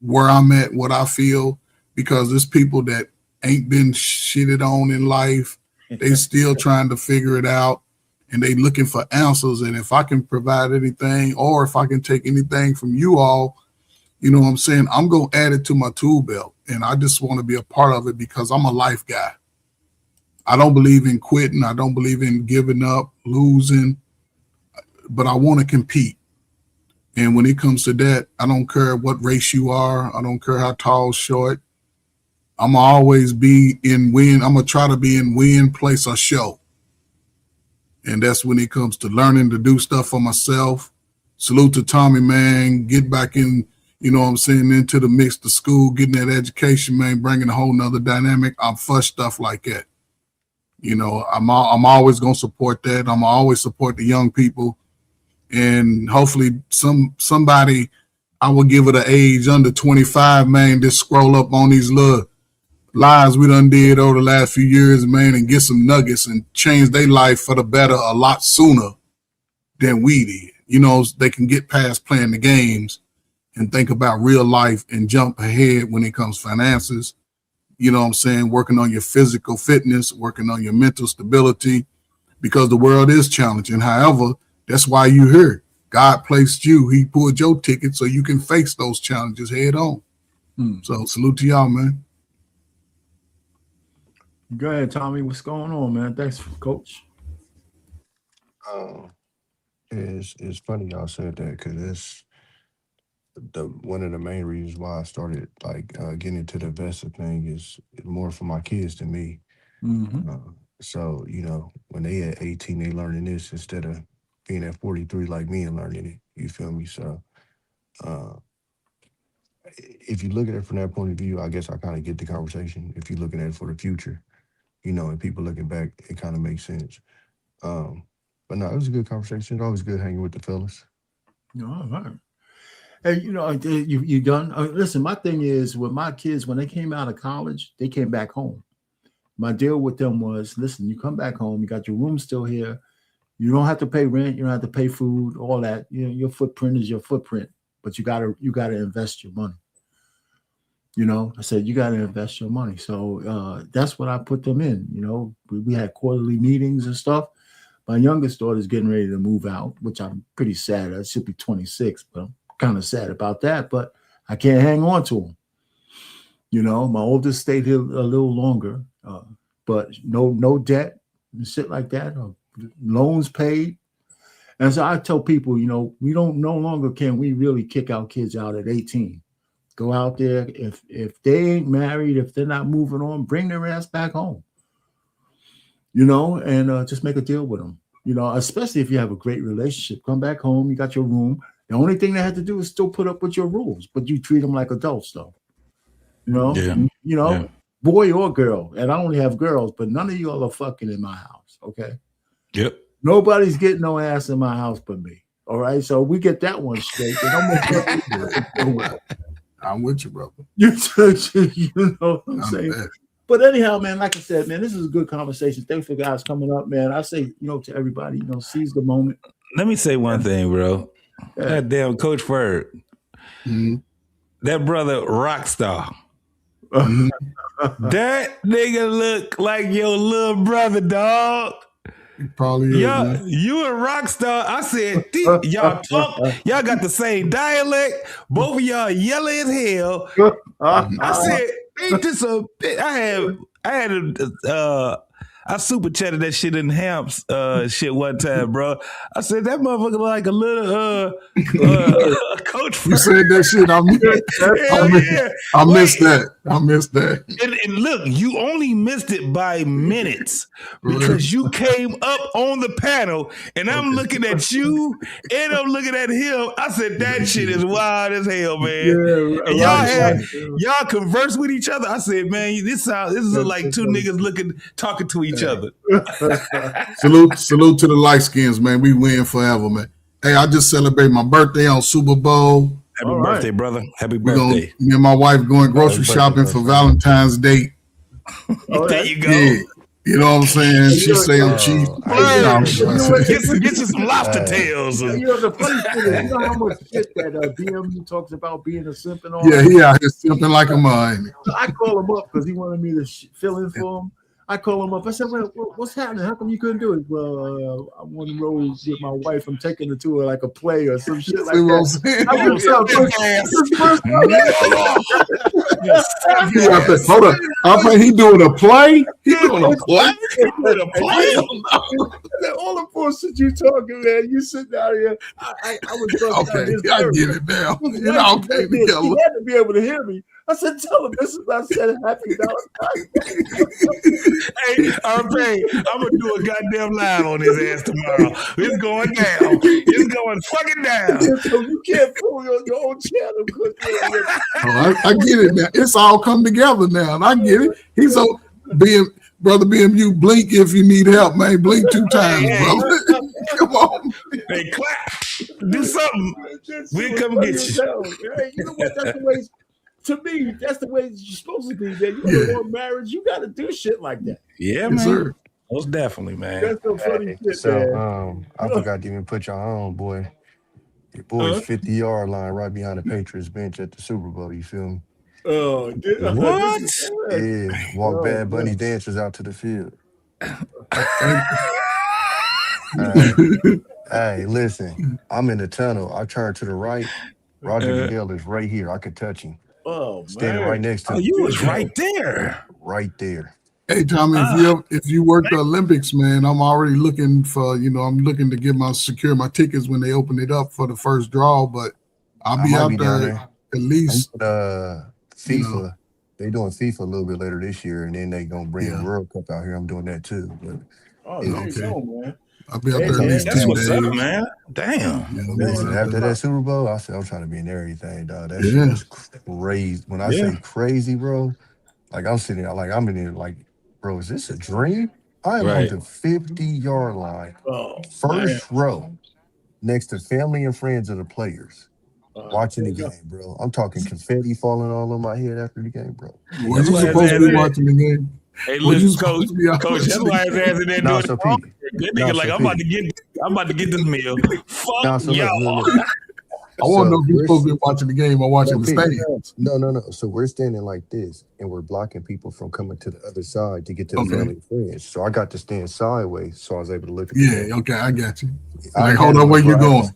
where I'm at, what I feel, because there's people that ain't been shitted on in life. They still trying to figure it out, and they looking for answers. And if I can provide anything, or if I can take anything from you all, you know what I'm saying, I'm going to add it to my tool belt. And I just want to be a part of it because I'm a life guy. I don't believe in quitting. I don't believe in giving up, losing, but I want to compete. And when it comes to that, I don't care what race you are. I don't care how tall, short. I'm going to always be in win. I'm going to try to be in win, place, or show. And that's when it comes to learning to do stuff for myself. Salute to Tommy, man. Get back in, you know what I'm saying, into the mix to school, getting that education, man, bringing a whole nother dynamic. I'm for stuff like that. You know, I'm always going to support that. I'm always support the young people. And hopefully somebody, I will give it an age under 25, man, just scroll up on these little lives we done did over the last few years, man, and get some nuggets and change their life for the better a lot sooner than we did. You know, they can get past playing the games and think about real life and jump ahead when it comes to finances. You know what I'm saying? Working on your physical fitness, working on your mental stability, because the world is challenging. However, that's why you're here. God placed you. He pulled your ticket so you can face those challenges head on. So salute to y'all, man. Go ahead, Tommy. What's going on, man? Thanks, Coach. It's funny y'all said that, because it's one of the main reasons why I started getting into the investor thing is more for my kids than me. So, you know, when they at 18, they learning this instead of being at 43 like me and learning it. You feel me? So if you look at it from that point of view, I guess I kind of get the conversation. If you're looking at it for the future, you know, and people looking back, it kind of makes sense. But no, it was a good conversation. It's always good hanging with the fellas. All right. Hey, you know, you done? Listen, my thing is with my kids, when they came out of college, they came back home. My deal with them was, listen, you come back home, you got your room still here. You don't have to pay rent. You don't have to pay food, all that. You know, your footprint is your footprint, but you gotta invest your money. You know, I said, you got to invest your money. So that's what I put them in. You know, we had quarterly meetings and stuff. My youngest daughter's getting ready to move out, which I'm pretty sad. I should be 26, but I'm kind of sad about that. But I can't hang on to them. You know, my oldest stayed here a little longer, but no debt and shit like that. Loans paid. And so I tell people, you know, no longer can we really kick our kids out at 18. Go out there. If they ain't married, if they're not moving on, bring their ass back home. You know, and just make a deal with them. You know, especially if you have a great relationship. Come back home, you got your room. The only thing they have to do is still put up with your rules, but you treat them like adults, though. You know, you know, boy or girl. And I only have girls, but none of y'all are fucking in my house. Okay. Yep. Nobody's getting no ass in my house but me. All right. So we get that one straight. I'm with you, brother. You know what I'm saying? But anyhow, man, like I said, man, this is a good conversation. Thanks for guys coming up, man. I say, you know, to everybody, you know, seize the moment. Let me say one thing, bro. That damn Coach Ferg, that brother Rockstar. That nigga look like your little brother, dog. Probably is, you a rock star. I said, y'all talk, y'all got the same dialect. Both of y'all yellow as hell. I said, ain't this a bit? I super chatted that shit in Hamps shit one time, bro. I said that motherfucker like a little Coach. You said that shit. I missed that. I missed that. And look, you only missed it by minutes because you came up on the panel, and I'm looking at you, and I'm looking at him. I said that shit is wild as hell, man. And y'all converse with each other. I said, man, this is like two niggas talking to each other. Salute to the light skins, man. We win forever, man. Hey, I just celebrated my birthday on Super Bowl. Happy birthday, brother. Happy birthday. Me and my wife going grocery shopping for Valentine's Day. There you go. You know what I'm saying? She say I'm cheap. Get you some lobster tails. You know the funny thing is, you know how much shit that BMU talks about being a simp and all. Yeah, he out here simping like a mine. I call him up because he wanted me to fill in for him. I call him up. I said, well, what's happening? How come you couldn't do it? Well, I want to roll with my wife. I'm taking her to like a play or some shit like that. Hold up. I think he doing a play. He doing a play. All the bullshit you talking, man. You sit down here. I was okay. I get it now. You know, okay. He had to be able to hear me. I said, tell him this is I said happy dollar. Hey, RP, I'm gonna do a goddamn live on his ass tomorrow. It's going down. It's going fucking down. So you can't fool your own channel. I get it now. It's all come together now, and I get it. He's so brother BMU. Blink if you need help, man. Blink 2 times, brother. Come on. Hey, clap. Do something. We'll come get you. Hey, you know what? That's the way. To me, that's the way you're supposed to be, man. You want marriage, you got to do shit like that. Yeah, man. Sir. Most definitely, man. That's so funny shit, So, man. I forgot to even put y'all on, boy. Your boy's 50-yard line right behind the Patriots bench at the Super Bowl. You feel me? Oh, what? Yeah, walk Bad Bunny dancers out to the field. Hey, listen, I'm in the tunnel. I turn to the right. Roger Goodell is right here. I could touch him. Oh, standing right next to him. Oh, you was right there. Right there. Hey, Tommy, if you work the Olympics, man, I'm already looking for, I'm looking to get secure my tickets when they open it up for the first draw, but I'll be out there at least. FIFA, they doing FIFA a little bit later this year, and then they gonna bring the World Cup out here. I'm doing that too. But, there you go, man. I'll be out there at least 10 days. That's what's up, man. Damn. Listen, after that Super Bowl, I said I'm trying to be in everything, dog. That shit was crazy. When I say crazy, bro, like I'm sitting there, like I'm in there, like, bro, is this a dream? I am on the 50-yard line, first row, next to family and friends of the players, watching the game, bro. I'm talking confetti falling all on my head after the game, bro. Were you supposed to be watching the game? Hey, listen, coach, that's why his ass in there doing it wrong. That nigga like, I'm about to get this meal. Fuck y'all. I want to know if you're supposed to be watching the game or watching the stadium. No. So we're standing like this, and we're blocking people from coming to the other side to get to the family and friends. So I got to stand sideways, so I was able to look at the okay, I got you. Like, hold on, where you going?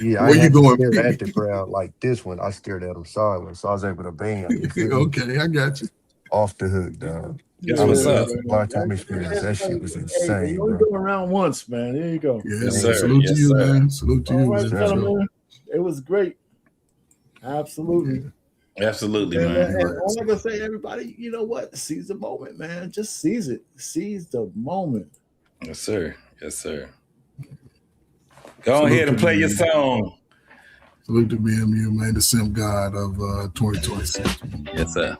Yeah, where you going? At the crowd like this one, I stared at them sideways, so I was able to bang. Okay, I got you. Off the hook, dog. What's up? Lifetime experience. That shit was insane. You only go around once, man. There you go. Yes, sir. Salute to you, man. Salute to you, man. Gentlemen, it was great. Absolutely. Absolutely, man. And all I can say, everybody, you know what? Seize the moment, man. Just seize it. Seize the moment. Yes, sir. Yes, sir. Go ahead and play your song. Salute to BMU, man, the Simp God of 2026. Yes, sir.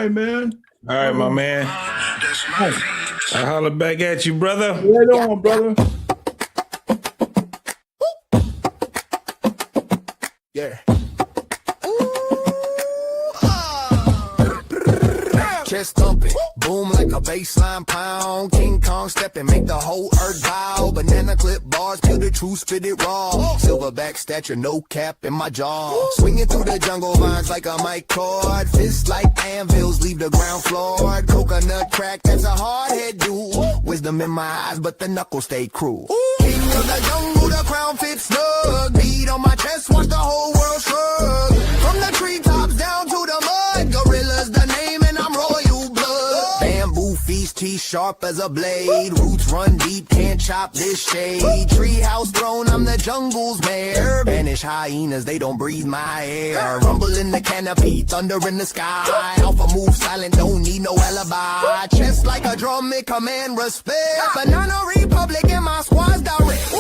right, man. All right, my man. I holler back at you, brother. Right on, brother. Yeah. Chest thumping, boom like a baseline pound. King Kong stepping, make the whole earth bow. Banana clip bars, till the truth, spit it raw. Silverback stature, no cap in my jaw. Swinging through the jungle vines like a mic cord. Fists like anvils, leave the ground floored. Coconut crack, that's a hard head dude. Wisdom in my eyes, but the knuckles stay cruel. King of the jungle, the crown fits snug. Beat on my chest, watch the whole world shrug. From the treetops down to the mud, gorillas the name and I'm royal blood. Bamboo feast, teeth sharp as a blade. Roots run deep, can't chop this shade. Treehouse throne, I'm the jungle's mayor. Banish hyenas, they don't breathe my air. Rumble in the canopy, thunder in the sky. Alpha move silent, don't need no alibi. Chest like a drum, it command respect. Banana Republic and my squad's direct.